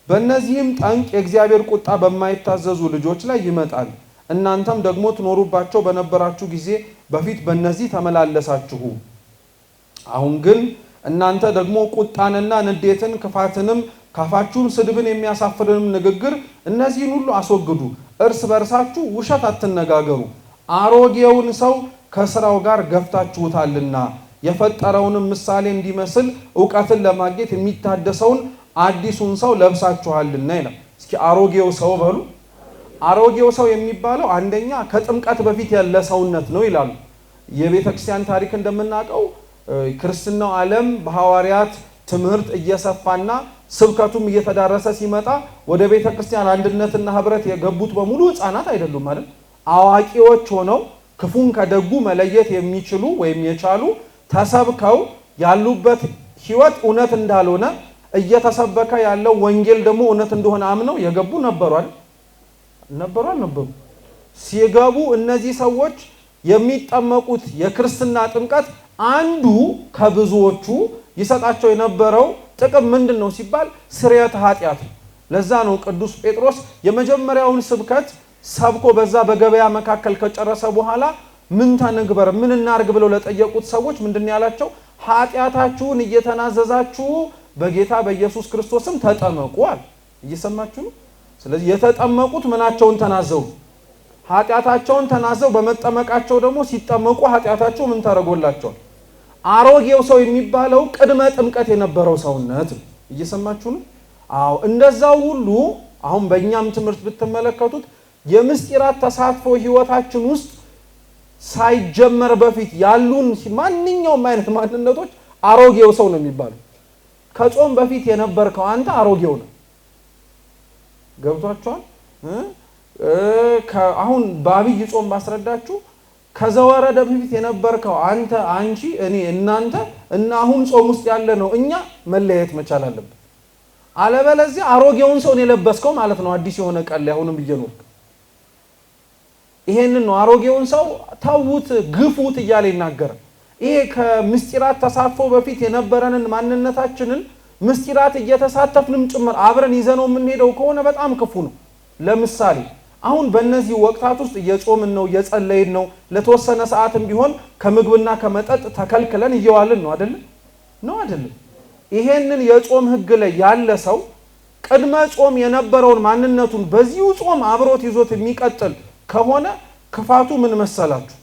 [SPEAKER 1] በእነዚህም ጠንቅ የእግዚአብሔር ቁጣ በማይታዘዙ ልጆች ላይ ይመጣል። እናንተም ደግሞ ትኖሩባቸው በነበራችሁ ጊዜ በፊት በእነዚህ ተመላለሳችሁ። አሁን ግን እናንተ ደግሞ ቁጣንና ንዴትን፣ ክፋትንም፣ ካፋችሁም ስድብን የሚያሳፍርንም ንግግር እነዚህን ሁሉ አስወግዱ። እርስ በርሳችሁ ውሸት አትነጋገሩ፣ አሮጌውን ሰው ከስራው ጋር ገፍታችሁታልና የፈጠረውንም ምሳሌ እንዲመስል እውቀትን ለማግኘት የሚታደሰውን አዲሱን ሰው ለብሳችኋልና ይላል። እስኪ አሮጌው ሰው በሉ። አሮጌው ሰው የሚባለው አንደኛ ከጥምቀት በፊት ያለ ሰውነት ነው ይላሉ። የቤተ ክርስቲያን ታሪክ እንደምናውቀው ክርስትናው ዓለም በሐዋርያት ትምህርት እየሰፋና ስብከቱም እየተዳረሰ ሲመጣ ወደ ቤተ ክርስቲያን አንድነትና ህብረት የገቡት በሙሉ ህፃናት አይደሉም ማለት አዋቂዎች ሆነው ክፉን ከደጉ መለየት የሚችሉ ወይም የቻሉ ተሰብከው ያሉበት ህይወት እውነት እንዳልሆነ እየተሰበከ ያለው ወንጌል ደግሞ እውነት እንደሆነ አምነው የገቡ ነበሩ አልነበሩ? ሲገቡ እነዚህ ሰዎች የሚጠመቁት የክርስትና ጥምቀት አንዱ ከብዙዎቹ ይሰጣቸው የነበረው ጥቅም ምንድን ነው ሲባል ስርየተ ኃጢአት። ለዛ ነው ቅዱስ ጴጥሮስ የመጀመሪያውን ስብከት ሰብኮ በዛ በገበያ መካከል ከጨረሰ በኋላ ምን ተንግበር ምን እናርግ ብለው ለጠየቁት ሰዎች ምንድን ያላቸው? ኃጢአታችሁን እየተናዘዛችሁ በጌታ በኢየሱስ ክርስቶስም ተጠመቁ አለ። እየሰማችሁ ነው? ስለዚህ የተጠመቁት ምናቸውን ተናዘው? ኃጢአታቸውን ተናዘው በመጠመቃቸው ደግሞ ሲጠመቁ ኃጢአታቸው ምን ተረጎላቸዋል? አሮጌው ሰው የሚባለው ቅድመ ጥምቀት የነበረው ሰውነት። እየሰማችሁ ነው? አዎ። እንደዛው ሁሉ አሁን በእኛም ትምህርት ብትመለከቱት የምስጢራት ተሳትፎ ህይወታችን ውስጥ ሳይጀመር በፊት ያሉን ማንኛውም አይነት ማንነቶች አሮጌው ሰው ነው የሚባለው። ከጾም በፊት የነበርከው አንተ አሮጌው ነው። ገብቷችኋል? አሁን በአብይ ጾም ባስረዳችሁ ከዘወረደ በፊት የነበርከው አንተ፣ አንቺ፣ እኔ፣ እናንተ እና አሁን ጾም ውስጥ ያለ ነው እኛ መለየት መቻል አለብን። አለበለዚያ አሮጌውን ሰው ነው የለበስከው ማለት ነው። አዲስ የሆነ ቀን ላይ አሁንም እየኖርክ ይሄንን ነው አሮጌውን ሰው ተውት፣ ግፉት እያለ ይናገራል። ይሄ ከምስጢራት ተሳትፎ በፊት የነበረንን ማንነታችንን ምስጢራት እየተሳተፍንም ጭምር አብረን ይዘነው የምንሄደው ከሆነ በጣም ክፉ ነው። ለምሳሌ አሁን በእነዚህ ወቅታት ውስጥ እየጾምን ነው፣ እየጸለይን ነው። ለተወሰነ ሰዓትም ቢሆን ከምግብና ከመጠጥ ተከልክለን እየዋልን ነው አይደለም? ይሄንን የጾም ህግ ላይ ያለ ሰው ቅድመ ጾም የነበረውን ማንነቱን በዚሁ ጾም አብሮት ይዞት የሚቀጥል ከሆነ ክፋቱ ምን መሰላችሁ?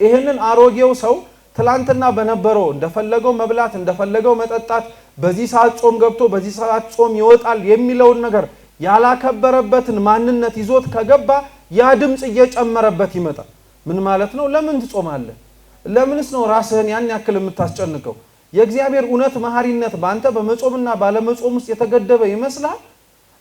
[SPEAKER 1] ይሄንን አሮጌው ሰው ትላንትና በነበረው እንደፈለገው መብላት እንደፈለገው መጠጣት፣ በዚህ ሰዓት ጾም ገብቶ በዚህ ሰዓት ጾም ይወጣል የሚለውን ነገር ያላከበረበትን ማንነት ይዞት ከገባ ያ ድምጽ እየጨመረበት ይመጣል። ምን ማለት ነው? ለምን ትጾማለህ? ለምንስ ነው ራስህን ያን ያክል የምታስጨንቀው? የእግዚአብሔር እውነት መሐሪነት በአንተ በመጾምና ባለመጾም ውስጥ የተገደበ ይመስላል?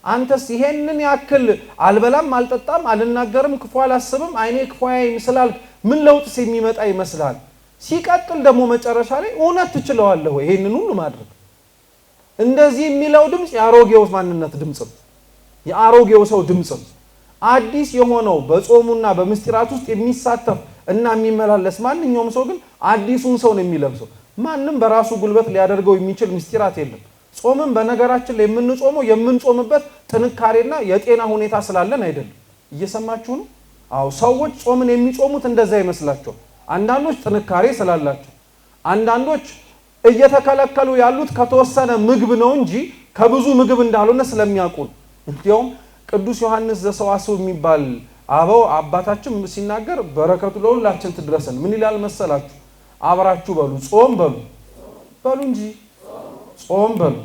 [SPEAKER 1] አንተስ ይሄንን ያክል አልበላም፣ አልጠጣም፣ አልናገርም፣ ክፉ አላስብም፣ አይኔ ክፉ ያይም ስላልክ ምን ለውጥስ የሚመጣ ይመስላል? ሲቀጥል ደግሞ መጨረሻ ላይ እውነት ትችለዋለህ ወይ ይሄንን ሁሉ ማድረግ? እንደዚህ የሚለው ድምጽ የአሮጌው ማንነት ድምጽ ነው፣ የአሮጌው ሰው ድምጽ ነው። አዲስ የሆነው በጾሙና በምስጢራት ውስጥ የሚሳተፍ እና የሚመላለስ ማንኛውም ሰው ግን አዲሱን ሰው ነው የሚለብሰው። ማንም በራሱ ጉልበት ሊያደርገው የሚችል ምስጢራት የለም። ጾምን በነገራችን ላይ የምንጾመው የምንጾምበት ጥንካሬና የጤና ሁኔታ ስላለን አይደለም። እየሰማችሁ ነው? አዎ፣ ሰዎች ጾምን የሚጾሙት እንደዛ ይመስላቸው። አንዳንዶች ጥንካሬ ስላላቸው፣ አንዳንዶች እየተከለከሉ ያሉት ከተወሰነ ምግብ ነው እንጂ ከብዙ ምግብ እንዳልሆነ ስለሚያውቁ። እንዲያውም ቅዱስ ዮሐንስ ዘሰዋስው የሚባል አበው አባታችን ሲናገር በረከቱ ለሁላችን ትድረሰን። ምን ይላል መሰላችሁ? አብራችሁ በሉ፣ ጾም በሉ እንጂ ጾም በሉ፣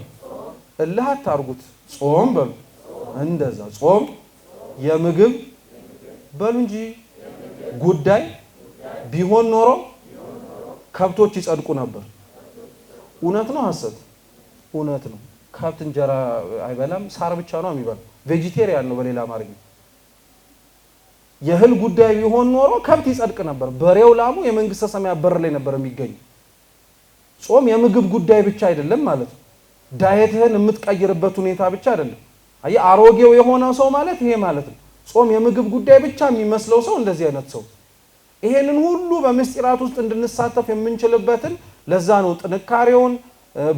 [SPEAKER 1] እልህ አታርጉት፣ ጾም በሉ። እንደዛ ጾም የምግብ በሉ እንጂ ጉዳይ ቢሆን ኖሮ ከብቶች ይጸድቁ ነበር። እውነት ነው ሐሰት? እውነት ነው። ከብት እንጀራ አይበላም፣ ሳር ብቻ ነው የሚበላው። ቬጂቴሪያን ነው በሌላ አማርኛ። የእህል ጉዳይ ቢሆን ኖሮ ከብት ይጸድቅ ነበር። በሬው ላሙ የመንግስተ ሰማያት በር ላይ ነበር የሚገኝ። ጾም የምግብ ጉዳይ ብቻ አይደለም ማለት ነው። ዳየትህን የምትቀይርበት ሁኔታ ብቻ አይደለም። አይ አሮጌው የሆነው ሰው ማለት ይሄ ማለት ነው። ጾም የምግብ ጉዳይ ብቻ የሚመስለው ሰው እንደዚህ አይነት ሰው ይሄንን ሁሉ በምስጢራት ውስጥ እንድንሳተፍ የምንችልበትን ለዛ ነው ጥንካሬውን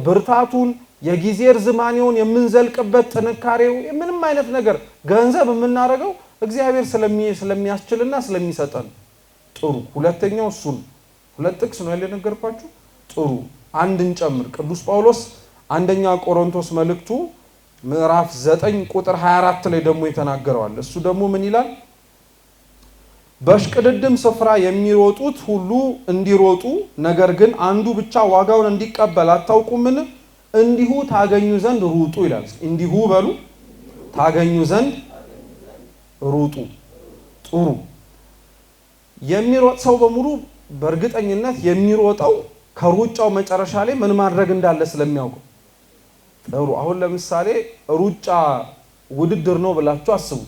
[SPEAKER 1] ብርታቱን የጊዜ ርዝማኔውን የምንዘልቅበት ጥንካሬው ምንም አይነት ነገር ገንዘብ የምናረጋው እግዚአብሔር ስለሚያስችልና ስለሚሰጠን ጥሩ ሁለተኛው እሱ ነው ሁለት ጥቅስ ነው ያለነገርኳችሁ ጥሩ አንድን ጨምር ቅዱስ ጳውሎስ አንደኛ ቆሮንቶስ መልእክቱ ምዕራፍ 9 ቁጥር 24 ላይ ደግሞ ይተናገራል እሱ ደግሞ ምን ይላል በሽቅድድም ስፍራ የሚሮጡት ሁሉ እንዲሮጡ ነገር ግን አንዱ ብቻ ዋጋውን እንዲቀበል አታውቁምን እንዲሁ ታገኙ ዘንድ ሩጡ ይላል እንዲሁ በሉ ታገኙ ዘንድ ሩጡ ጥሩ የሚሮጥ ሰው በሙሉ በእርግጠኝነት የሚሮጠው ከሩጫው መጨረሻ ላይ ምን ማድረግ እንዳለ ስለሚያውቁ ጥሩ አሁን ለምሳሌ ሩጫ ውድድር ነው ብላችሁ አስቡ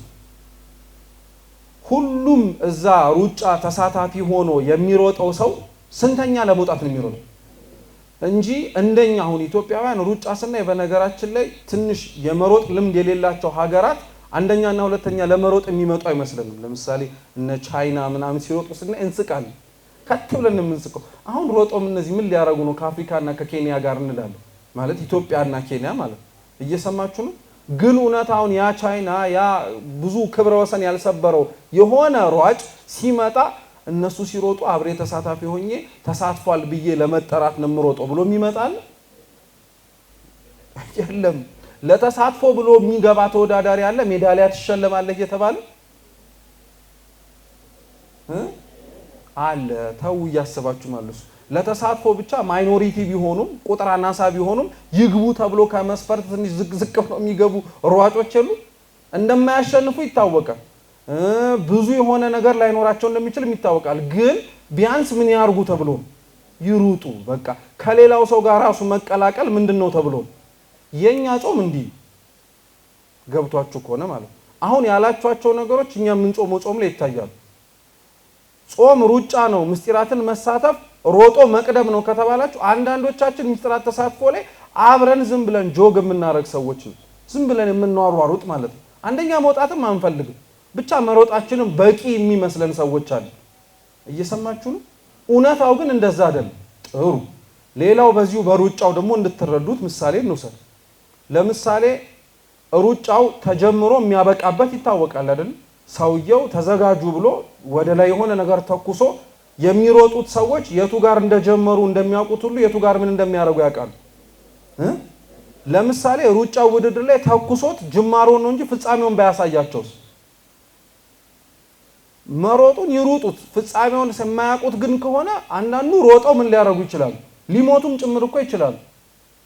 [SPEAKER 1] ሁሉም እዛ ሩጫ ተሳታፊ ሆኖ የሚሮጠው ሰው ስንተኛ ለመውጣት ነው የሚሮጠው እንጂ እንደኛ አሁን ኢትዮጵያውያን ሩጫ ስናይ በነገራችን ላይ ትንሽ የመሮጥ ልምድ የሌላቸው ሀገራት አንደኛና ሁለተኛ ለመሮጥ የሚመጡ አይመስልንም ለምሳሌ እነ ቻይና ምናምን ሲሮጡ ስናይ እንስቃለን ከተብለን የምንስቀው አሁን ሮጦም እነዚህ ምን ሊያረጉ ነው ከአፍሪካና ከኬንያ ጋር እንላለን ማለት ኢትዮጵያና ኬንያ ማለት እየሰማችሁ ነው ግን እውነታውን ያ ቻይና ያ ብዙ ክብረ ወሰን ያልሰበረው የሆነ ሯጭ ሲመጣ እነሱ ሲሮጡ አብሬ ተሳታፊ ሆኜ ተሳትፏል ብዬ ለመጠራት ነው የምሮጠው ብሎ የሚመጣል የለም ለተሳትፎ ብሎ የሚገባ ተወዳዳሪ ያለ ሜዳሊያ ተሸለማለህ እየተባለ አለ ተው ያስባችሁ ማለት ለተሳትፎ ብቻ ማይኖሪቲ ቢሆኑም ቁጥር አናሳ ቢሆኑም ይግቡ ተብሎ ከመስፈርት ትንሽ ዝቅ ነው የሚገቡ ሯጮች ሁሉ እንደማያሸንፉ ይታወቃል ብዙ የሆነ ነገር ላይኖራቸው እንደሚችል ይታወቃል ግን ቢያንስ ምን ያርጉ ተብሎ ይሩጡ በቃ ከሌላው ሰው ጋር ራሱ መቀላቀል ምንድነው ተብሎ የኛ ጾም እንዲ ገብቷችሁ ከሆነ ማለት አሁን ያላችኋቸው ነገሮች እኛ ምን ጾም ላይ ይታያሉ ጾም ሩጫ ነው ምስጢራትን መሳተፍ ሮጦ መቅደም ነው ከተባላችሁ አንዳንዶቻችን ምስጢራት ተሳትፎ ላይ አብረን ዝም ብለን ጆግ የምናረግ ሰዎች ዝም ብለን የምንዋሯሩጥ ማለት ነው አንደኛ መውጣትም አንፈልግም ብቻ መሮጣችንን በቂ የሚመስለን ሰዎች አሉ እየሰማችሁ ነው እውነታው ግን እንደዛ አይደለም ጥሩ ሌላው በዚሁ በሩጫው ደግሞ እንድትረዱት ምሳሌ እንውሰድ ለምሳሌ ሩጫው ተጀምሮ የሚያበቃበት ይታወቃል አይደል ሰውየው ተዘጋጁ ብሎ ወደ ላይ የሆነ ነገር ተኩሶ የሚሮጡት ሰዎች የቱ ጋር እንደጀመሩ እንደሚያውቁት ሁሉ የቱ ጋር ምን እንደሚያደርጉ ያውቃሉ ለምሳሌ ሩጫው ውድድር ላይ ተኩሶት ጅማሮን ነው እንጂ ፍጻሜውን ባያሳያቸውስ መሮጡን ይሩጡት ፍጻሜውን የማያውቁት ግን ከሆነ አንዳንዱ ሮጠው ምን ሊያረጉ ይችላሉ ሊሞቱም ጭምር እኮ ይችላሉ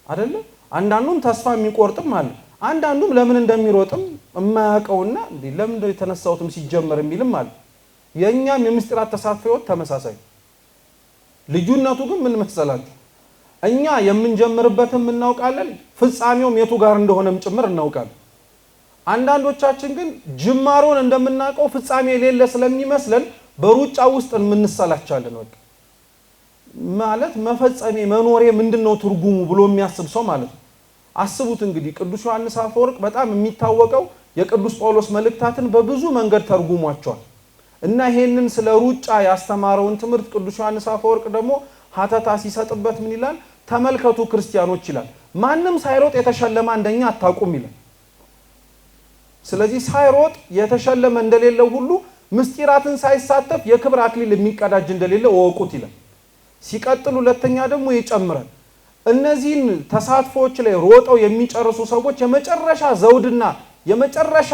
[SPEAKER 1] አይደል አንዳንዱም ተስፋ የሚቆርጥም አለ አንዳንዱም ለምን እንደሚሮጥም የማያውቀውና ለምን የተነሳውትም ሲጀመር የሚልም አለ የኛም የምስጢራት ተሳትፎት ተመሳሳይ ልዩነቱ ግን ምን መሰላችሁ እኛ የምንጀምርበትም እናውቃለን ፍጻሜውም የቱ ጋር እንደሆነም ጭምር እናውቃለን አንዳንዶቻችን ግን ጅማሮን እንደምናውቀው ፍጻሜ የሌለ ስለሚመስለን በሩጫ ውስጥ እንሰላቻለን ወቅ ማለት መፈጸሜ መኖሬ ምንድነው ትርጉሙ ብሎ የሚያስብ ሰው ማለት ነው አስቡት እንግዲህ ቅዱስ ዮሐንስ አፈወርቅ በጣም የሚታወቀው የቅዱስ ጳውሎስ መልእክታትን በብዙ መንገድ ተርጉሟቸዋል እና ይሄንን ስለ ሩጫ ያስተማረውን ትምህርት ቅዱስ ዮሐንስ አፈወርቅ ደግሞ ሀተታ ሲሰጥበት ምን ይላል ተመልከቱ ክርስቲያኖች ይላል ማንንም ሳይሮጥ የተሸለመ አንደኛ አታውቁም ይላል ስለዚህ ሳይሮጥ የተሸለመ እንደሌለው ሁሉ ምስጢራትን ሳይሳተፍ የክብር አክሊል የሚቀዳጅ እንደሌለ ወቁት ይላል ሲቀጥሉ ሁለተኛ ደግሞ ይጨምራል እነዚህን ተሳትፎች ላይ ሮጠው የሚጨርሱ ሰዎች የመጨረሻ ዘውድና የመጨረሻ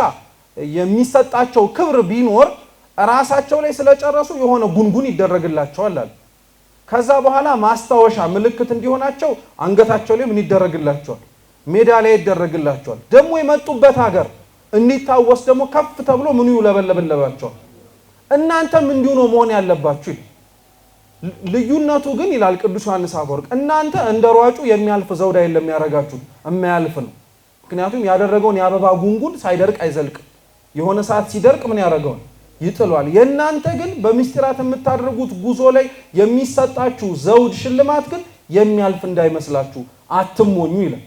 [SPEAKER 1] የሚሰጣቸው ክብር ቢኖር ራሳቸው ላይ ስለጨረሱ የሆነ ጉንጉን ይደረግላቸዋል አለ ከዛ በኋላ ማስታወሻ ምልክት እንዲሆናቸው አንገታቸው ላይ ምን ይደረግላቸዋል ሜዳሊያ ይደረግላቸዋል ደግሞ የመጡበት ሀገር እንዲታወስ ደግሞ ከፍ ተብሎ ምን ይውለበለብላቸዋል እናንተም እንዲሁ ነው መሆን ያለባችሁ ልዩነቱ ግን ይላል ቅዱስ ዮሐንስ አፈወርቅ እናንተ እንደሯጩ የሚያልፍ ዘውድ አይደለም ያረጋችሁ የሚያልፍ ነው ምክንያቱም ያደረገውን ያበባ ጉንጉን ሳይደርቅ አይዘልቅም የሆነ ሰዓት ሲደርቅ ምን ያረጋው ይጥሏል የናንተ ግን በሚስጥራት የምታደርጉት ጉዞ ላይ የሚሰጣችሁ ዘውድ ሽልማት ግን የሚያልፍ እንዳይመስላችሁ አትሞኙ ይላል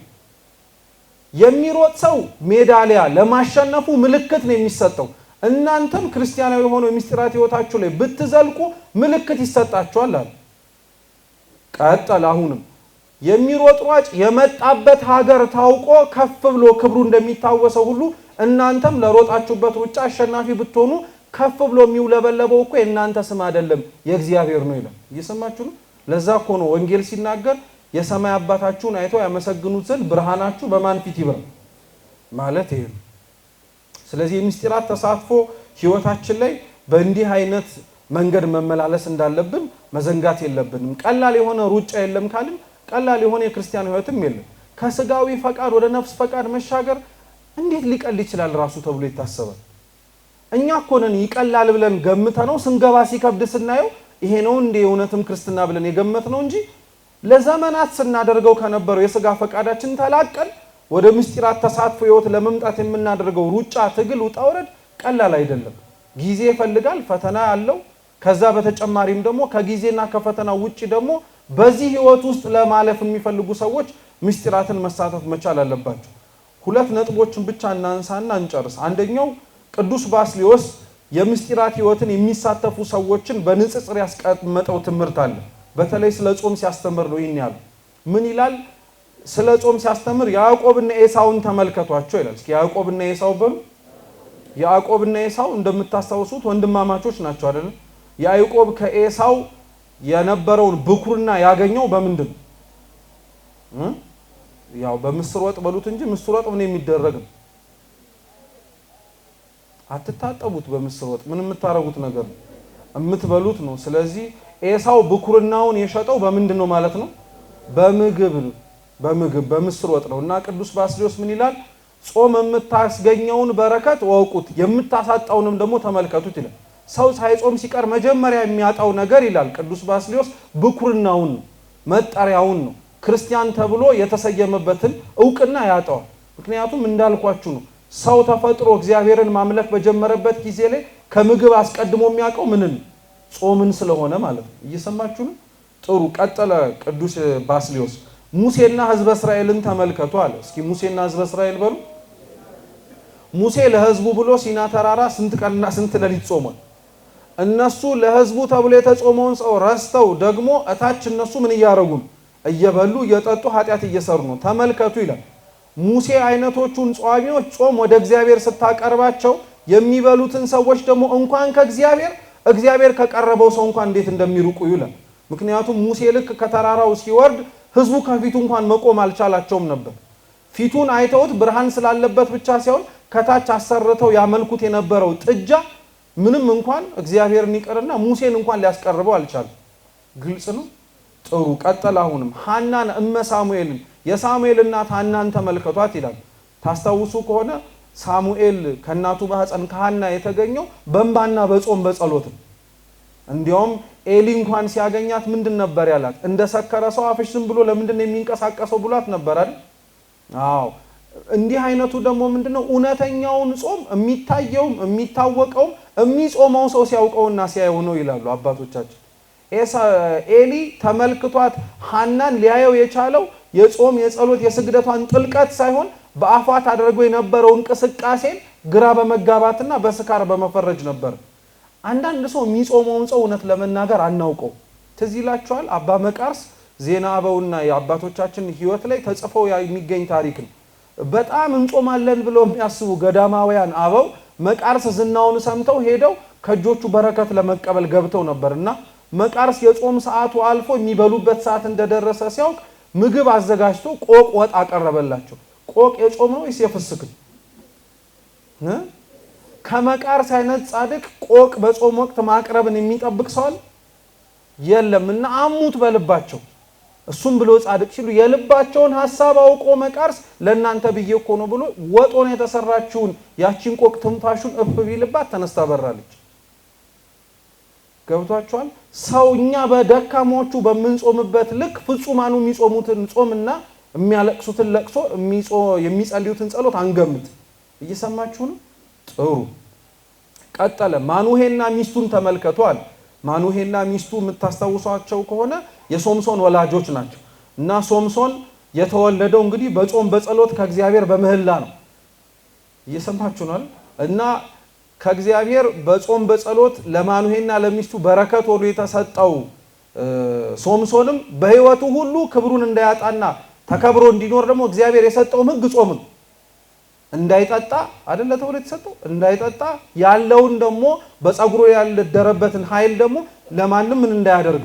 [SPEAKER 1] የሚሮጥ ሰው ሜዳሊያ ለማሸነፉ ምልክት ነው የሚሰጠው እናንተም ክርስቲያናዊ ሆኖ የሚስጥራት ህይወታችሁ ላይ ብትዘልቁ ምልክት ይሰጣችኋል አለ። ቀጠል አሁንም የሚሮጥ ሯጭ የመጣበት ሀገር ታውቆ ከፍ ብሎ ክብሩ እንደሚታወሰው ሁሉ እናንተም ለሮጣችሁበት ሩጫ አሸናፊ ብትሆኑ ከፍ ብሎ የሚውለበለበው እኮ የእናንተ ስም አይደለም የእግዚአብሔር ነው ይላል። እየሰማችሁ ነው? ለዛ እኮ ነው ወንጌል ሲናገር የሰማይ አባታችሁን አይተው ያመሰግኑት ዘንድ ብርሃናችሁ በማን ፊት ይብራ ማለት ይሄ ነው። ስለዚህ የሚስጥራት ተሳትፎ ህይወታችን ላይ በእንዲህ አይነት መንገድ መመላለስ እንዳለብን መዘንጋት የለብንም። ቀላል የሆነ ሩጫ የለም ካልን ቀላል የሆነ የክርስቲያን ህይወትም የለም። ከስጋዊ ፈቃድ ወደ ነፍስ ፈቃድ መሻገር እንዴት ሊቀል ይችላል ራሱ ተብሎ ይታሰባል? እኛ እኮ ነን ይቀላል ብለን ገምተነው ስንገባ ሲከብድ ስናየው ይሄ ነው እንደ እውነትም ክርስትና ብለን የገመትነው እንጂ ለዘመናት ስናደርገው ከነበረው የስጋ ፈቃዳችን ተላቀን ወደ ምስጢራት ተሳትፎ ህይወት ለመምጣት የምናደርገው ሩጫ ትግል ውጣ ውረድ ቀላል አይደለም። ጊዜ ይፈልጋል፣ ፈተና ያለው። ከዛ በተጨማሪም ደግሞ ከጊዜና ከፈተና ውጪ ደግሞ በዚህ ህይወት ውስጥ ለማለፍ የሚፈልጉ ሰዎች ምስጢራትን መሳተፍ መቻል አለባቸው። ሁለት ነጥቦችን ብቻ እናንሳና እንጨርስ። አንደኛው ቅዱስ ባስልዮስ የምስጢራት ህይወትን የሚሳተፉ ሰዎችን በንጽጽር ያስቀመጠው ትምህርት አለ። በተለይ ስለ ጾም ሲያስተምር ነው ይሄን ያለው። ምን ይላል? ስለ ጾም ሲያስተምር ያዕቆብና ኤሳውን ተመልከቷቸው ይላል። እስኪ ያዕቆብና ኤሳው በሉ። ያዕቆብና ኤሳው እንደምታስታውሱት ወንድማማቾች ናቸው አይደል? ያዕቆብ ከኤሳው የነበረውን ብኩርና ያገኘው በምንድን ነው? ያው በምስር ወጥ በሉት እንጂ ምስር ወጥ ምን የሚደረግ ነው? አትታጠቡት። በምስር ወጥ ምን የምታረጉት ነገር ነው? የምትበሉት ነው። ስለዚህ ኤሳው ብኩርናውን የሸጠው በምንድን ነው ማለት ነው? በምግብ በምስር ወጥ ነው። እና ቅዱስ ባስልዮስ ምን ይላል? ጾም የምታስገኘውን በረከት ወቁት፣ የምታሳጣውንም ደግሞ ተመልከቱት ይላል። ሰው ሳይጾም ሲቀር መጀመሪያ የሚያጣው ነገር ይላል ቅዱስ ባስልዮስ ብኩርናውን ነው፣ መጠሪያውን ነው። ክርስቲያን ተብሎ የተሰየመበትን ዕውቅና ያጣዋል። ምክንያቱም እንዳልኳችሁ ነው ሰው ተፈጥሮ እግዚአብሔርን ማምለክ በጀመረበት ጊዜ ላይ ከምግብ አስቀድሞ የሚያውቀው ምንን? ጾምን ስለሆነ ማለት ነው። እየሰማችሁ ነው? ጥሩ። ቀጠለ ቅዱስ ባስልዮስ ሙሴና ህዝበ እስራኤልን ተመልከቱ አለ። እስኪ ሙሴና ህዝበ እስራኤል በሉ። ሙሴ ለህዝቡ ብሎ ሲና ተራራ ስንት ቀንና ስንት ሌሊት ጾሟል። እነሱ ለህዝቡ ተብሎ የተጾመውን ሰው ረስተው ደግሞ እታች እነሱ ምን እያረጉ ነው? እየበሉ እየጠጡ ኃጢአት እየሰሩ ነው። ተመልከቱ ይላል። ሙሴ አይነቶቹን ጿሚዎች ጾም ወደ እግዚአብሔር ስታቀርባቸው የሚበሉትን ሰዎች ደግሞ እንኳን እግዚአብሔር ከቀረበው ሰው እንኳን እንዴት እንደሚርቁ ይላል። ምክንያቱም ሙሴ ልክ ከተራራው ሲወርድ ህዝቡ ከፊቱ እንኳን መቆም አልቻላቸውም ነበር። ፊቱን አይተውት ብርሃን ስላለበት ብቻ ሳይሆን ከታች አሰርተው ያመልኩት የነበረው ጥጃ ምንም እንኳን እግዚአብሔርን ይቀርና ሙሴን እንኳን ሊያስቀርበው አልቻለም። ግልጽ ነው። ጥሩ። ቀጠል። አሁንም ሐናን ሳሙኤልን የሳሙኤል እናት ሐናን ተመልከቷት ይላል። ታስታውሱ ከሆነ ሳሙኤል ከእናቱ ማህፀን ከሐና የተገኘው በእንባና በጾም በጸሎት ነው። እንዲያውም ኤሊ እንኳን ሲያገኛት ምንድን ነበር ያላት? እንደሰከረ ሰው አፍሽ ዝም ብሎ ለምንድን ነው የሚንቀሳቀሰው ብሏት ነበር አይደል? አዎ። እንዲህ አይነቱ ደግሞ ምንድነው? እውነተኛውን ጾም የሚታየውም የሚታወቀውም የሚጾመው ሰው ሲያውቀውና ሲያየው ነው ይላሉ አባቶቻችን። ኤሊ ተመልክቷት ሐናን ሊያየው የቻለው የጾም የጸሎት የስግደቷን ጥልቀት ሳይሆን በአፏት አድርጎ የነበረው እንቅስቃሴን ግራ በመጋባትና በስካር በመፈረጅ ነበር። አንዳንድ ሰው የሚጾመውን ሰው እውነት ለመናገር አናውቀው። ትዝ ይላችኋል አባ መቃርስ ዜና አበውና የአባቶቻችን ህይወት ላይ ተጽፈው የሚገኝ ታሪክ ነው። በጣም እንጾማለን ብለው የሚያስቡ ገዳማውያን አበው መቃርስ ዝናውን ሰምተው ሄደው ከጆቹ በረከት ለመቀበል ገብተው ነበርና መቃርስ የጾም ሰዓቱ አልፎ የሚበሉበት ሰዓት እንደደረሰ ሲያውቅ ምግብ አዘጋጅቶ ቆቅ ወጥ አቀረበላቸው። ቆቅ የጾም ነው ወይስ የፍስክ? ከመቃርስ አይነት ጻድቅ ቆቅ በጾም ወቅት ማቅረብን የሚጠብቅ ሰው የለም። እና አሙት በልባቸው እሱም ብሎ ጻድቅ ሲሉ የልባቸውን ሐሳብ አውቆ መቃርስ ለእናንተ ብዬ እኮ ነው ብሎ ወጦን የተሰራችውን ያቺን ቆቅ ትንፋሹን እፍ ቢልባት ተነስታ በራለች። ገብቷቸዋል። ሰውኛ በደካሞቹ በምንጾምበት ልክ ፍጹማኑ የሚጾሙትን ጾምና የሚያለቅሱትን ለቅሶ የሚጸልዩትን ጸሎት አንገምት። እየሰማችሁ ነው? ጥሩ። ቀጠለ። ማኑሄና ሚስቱን ተመልከቷል። ማኑሄና ሚስቱ የምታስታውሷቸው ከሆነ የሶምሶን ወላጆች ናቸው። እና ሶምሶን የተወለደው እንግዲህ በጾም በጸሎት ከእግዚአብሔር በምህላ ነው። እየሰማችሁ ነው? እና ከእግዚአብሔር በጾም በጸሎት ለማኑሄና ለሚስቱ በረከት ሁሉ የተሰጠው ሶምሶንም በህይወቱ ሁሉ ክብሩን እንዳያጣና ተከብሮ እንዲኖር ደግሞ እግዚአብሔር የሰጠው ሕግ ጾም ነው። እንዳይጠጣ አይደለ ተብሎ የተሰጠው እንዳይጠጣ ያለውን ደግሞ በፀጉሩ ያልደረበትን ኃይል ደግሞ ለማንም ምን እንዳያደርግ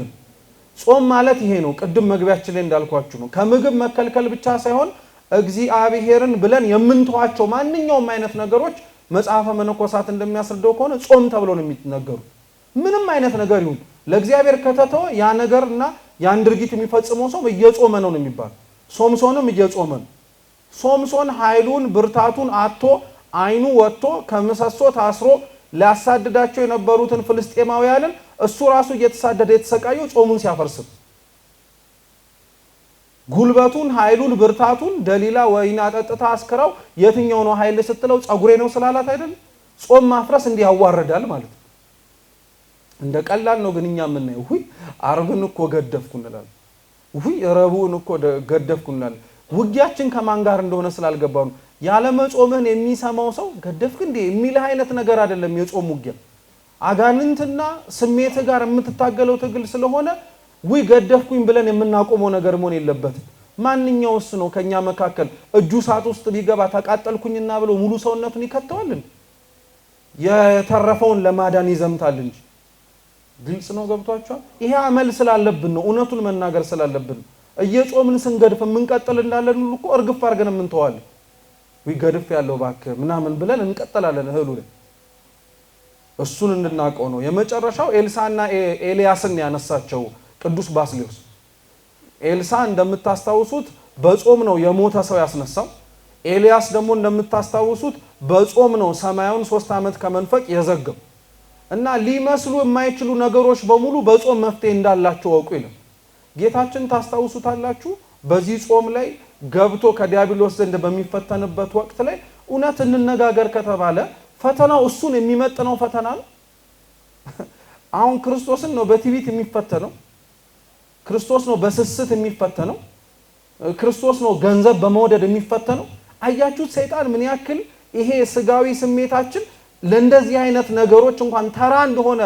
[SPEAKER 1] ጾም ማለት ይሄ ነው። ቅድም መግቢያችን ላይ እንዳልኳችሁ ነው። ከምግብ መከልከል ብቻ ሳይሆን እግዚአብሔርን ብለን የምንተዋቸው ማንኛውም አይነት ነገሮች መጽሐፈ መነኮሳት እንደሚያስረዳው ከሆነ ጾም ተብሎ ነው የሚነገሩ። ምንም አይነት ነገር ይሁን ለእግዚአብሔር ከተተወ ያ ነገርና ያን ድርጊት የሚፈጽመው ሰው እየጾመ ነው የሚባል። ሶምሶንም እየጾመ ነው። ሶምሶን ኃይሉን ብርታቱን አጥቶ አይኑ ወጥቶ ከምሰሶ ታስሮ ሊያሳድዳቸው የነበሩትን ፍልስጤማውያንን እሱ ራሱ እየተሳደደ የተሰቃየው ጾሙን ሲያፈርስ ጉልበቱን ኃይሉን ብርታቱን ደሊላ ወይን አጠጥታ አስከራው የትኛው ነው ኃይል ስትለው ፀጉሬ ነው ስላላት አይደል? ጾም ማፍረስ እንዲህ ያዋርዳል ማለት እንደ ቀላል ነው። ግን እኛ የምናየው ሁይ ዓርብን እኮ ገደፍኩ እንላለን፣ ሁይ ረቡዕን እኮ ገደፍኩ እንላለን። ውጊያችን ከማን ጋር እንደሆነ ስላልገባው ነው። ያለ መጾምህን የሚሰማው ሰው ገደፍክ እንዴ የሚልህ አይነት ነገር አይደለም። የጾም ውጊያ አጋንንትና ስሜት ጋር የምትታገለው ትግል ስለሆነ ወይ ገደፍኩኝ ብለን የምናቆመው ነገር መሆን የለበትም። ማንኛውስ ነው ከኛ መካከል እጁ ሰዓት ውስጥ ቢገባ ተቃጠልኩኝና ብሎ ሙሉ ሰውነቱን ይከተዋል? የተረፈውን ለማዳን ይዘምታል እንጂ። ግልጽ ነው፣ ገብቷችኋል? ይሄ አመል ስላለብን ነው፣ እውነቱን መናገር ስላለብን ነው። እየጾምን ስንገድፍ የምንቀጥል እንዳለን ሁሉ እኮ እርግፍ አድርገን የምንተዋለን። ወይ ገድፍ ያለው እባክህ ምናምን ብለን እንቀጥላለን እህሉ ላይ። እሱን እንድናቀው ነው። የመጨረሻው ኤልሳና ኤልያስን ያነሳቸው ቅዱስ ባስልዮስ። ኤልሳ እንደምታስታውሱት በጾም ነው የሞተ ሰው ያስነሳው። ኤልያስ ደግሞ እንደምታስታውሱት በጾም ነው ሰማዩን 3 ዓመት ከመንፈቅ የዘገው። እና ሊመስሉ የማይችሉ ነገሮች በሙሉ በጾም መፍትሄ እንዳላቸው አውቁ ይላል ጌታችን። ታስታውሱታላችሁ። በዚህ ጾም ላይ ገብቶ ከዲያብሎስ ዘንድ በሚፈተንበት ወቅት ላይ እውነት እንነጋገር ከተባለ ፈተናው እሱን የሚመጥነው ፈተና ነው። አሁን ክርስቶስን ነው በትዕቢት የሚፈተነው፣ ክርስቶስ ነው በስስት የሚፈተነው፣ ክርስቶስ ነው ገንዘብ በመውደድ የሚፈተነው። አያችሁት ሰይጣን ምን ያክል ይሄ ስጋዊ ስሜታችን ለእንደዚህ አይነት ነገሮች እንኳን ተራ እንደሆነ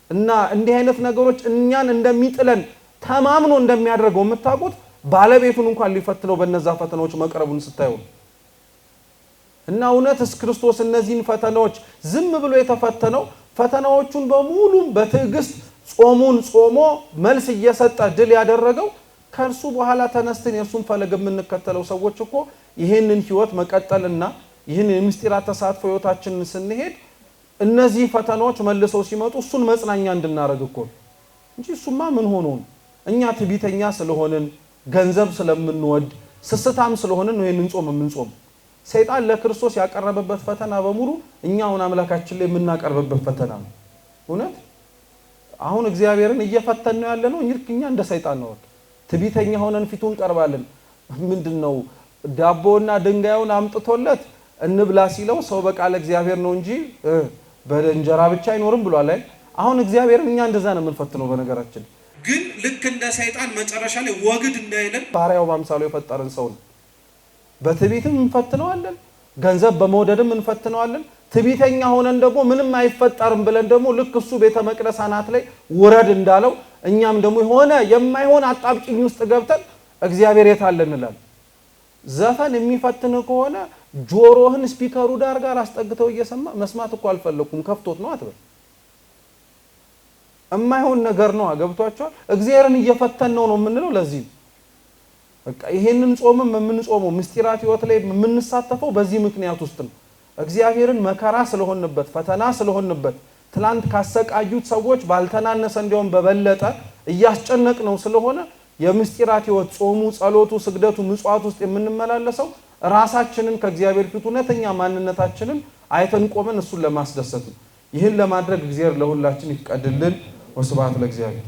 [SPEAKER 1] እና እንዲህ አይነት ነገሮች እኛን እንደሚጥለን ተማምኖ እንደሚያደርገው የምታውቁት ባለቤቱን እንኳን ሊፈትነው በእነዛ ፈተናዎች መቅረቡን ስታዩ እና እውነትስ ክርስቶስ እነዚህን ፈተናዎች ዝም ብሎ የተፈተነው ፈተናዎቹን በሙሉ በትዕግስት ጾሙን ጾሞ መልስ እየሰጠ ድል ያደረገው ከእርሱ በኋላ ተነስተን የእሱን ፈለግ የምንከተለው ሰዎች እኮ ይህንን ህይወት መቀጠልና ይህን የምስጢራት ተሳትፎ ህይወታችንን ስንሄድ እነዚህ ፈተናዎች መልሰው ሲመጡ እሱን መጽናኛ እንድናረግ እኮ እንጂ እሱማ ምን ሆኖ ነው? እኛ ትዕቢተኛ ስለሆንን ገንዘብ ስለምንወድ ስስታም ስለሆንን ነው ይህንን ጾም የምንጾም። ሰይጣን ለክርስቶስ ያቀረበበት ፈተና በሙሉ እኛውን አምላካችን ላይ የምናቀርብበት ፈተና ነው። እውነት አሁን እግዚአብሔርን እየፈተን ነው ያለ ነው። እኛ እንደ ሰይጣን ነው ትዕቢተኛ ሆነን ፊቱን ቀርባለን። ምንድነው ዳቦና ድንጋዩን አምጥቶለት እንብላ ሲለው ሰው በቃለ እግዚአብሔር ነው እንጂ በእንጀራ ብቻ አይኖርም ብሏል። አሁን እግዚአብሔርን እኛ እንደዛ ነው የምንፈትነው። በነገራችን ግን ልክ እንደ ሰይጣን መጨረሻ ላይ ወግድ እንዳይለን ባሪያው በአምሳሉ የፈጠረን ሰው ነው። በትዕቢትም እንፈትነዋለን፣ ገንዘብ በመውደድም እንፈትነዋለን። ትዕቢተኛ ሆነን ደግሞ ምንም አይፈጠርም ብለን ደግሞ ልክ እሱ ቤተ መቅደስ አናት ላይ ውረድ እንዳለው እኛም ደግሞ የሆነ የማይሆን አጣብቂኝ ውስጥ ገብተን እግዚአብሔር የት አለ እንላለን። ዘፈን የሚፈትን ከሆነ ጆሮህን ስፒከሩ ዳር ጋር አስጠግተው እየሰማ መስማት እኮ አልፈለኩም ከፍቶት ነው አትበል። የማይሆን ነገር ነው። ገብቷቸዋል። እግዚአብሔርን እየፈተነው ነው የምንለው ለዚህ በቃ ይሄንን ጾምም የምንጾመው ምስጢራት ህይወት ላይ የምንሳተፈው በዚህ ምክንያት ውስጥ ነው። እግዚአብሔርን መከራ ስለሆንበት ፈተና ስለሆንበት ትላንት ካሰቃዩት ሰዎች ባልተናነሰ እንዲያውም በበለጠ እያስጨነቅ ነው ስለሆነ የምስጢራት ህይወት ጾሙ፣ ጸሎቱ፣ ስግደቱ፣ ምጽዋት ውስጥ የምንመላለሰው ራሳችንን ከእግዚአብሔር ፊት እውነተኛ ማንነታችንን አይተን ቆመን እሱን ለማስደሰት ነው። ይህን ለማድረግ እግዚአብሔር ለሁላችን ይፍቀድልን። ወስብሐት ለእግዚአብሔር።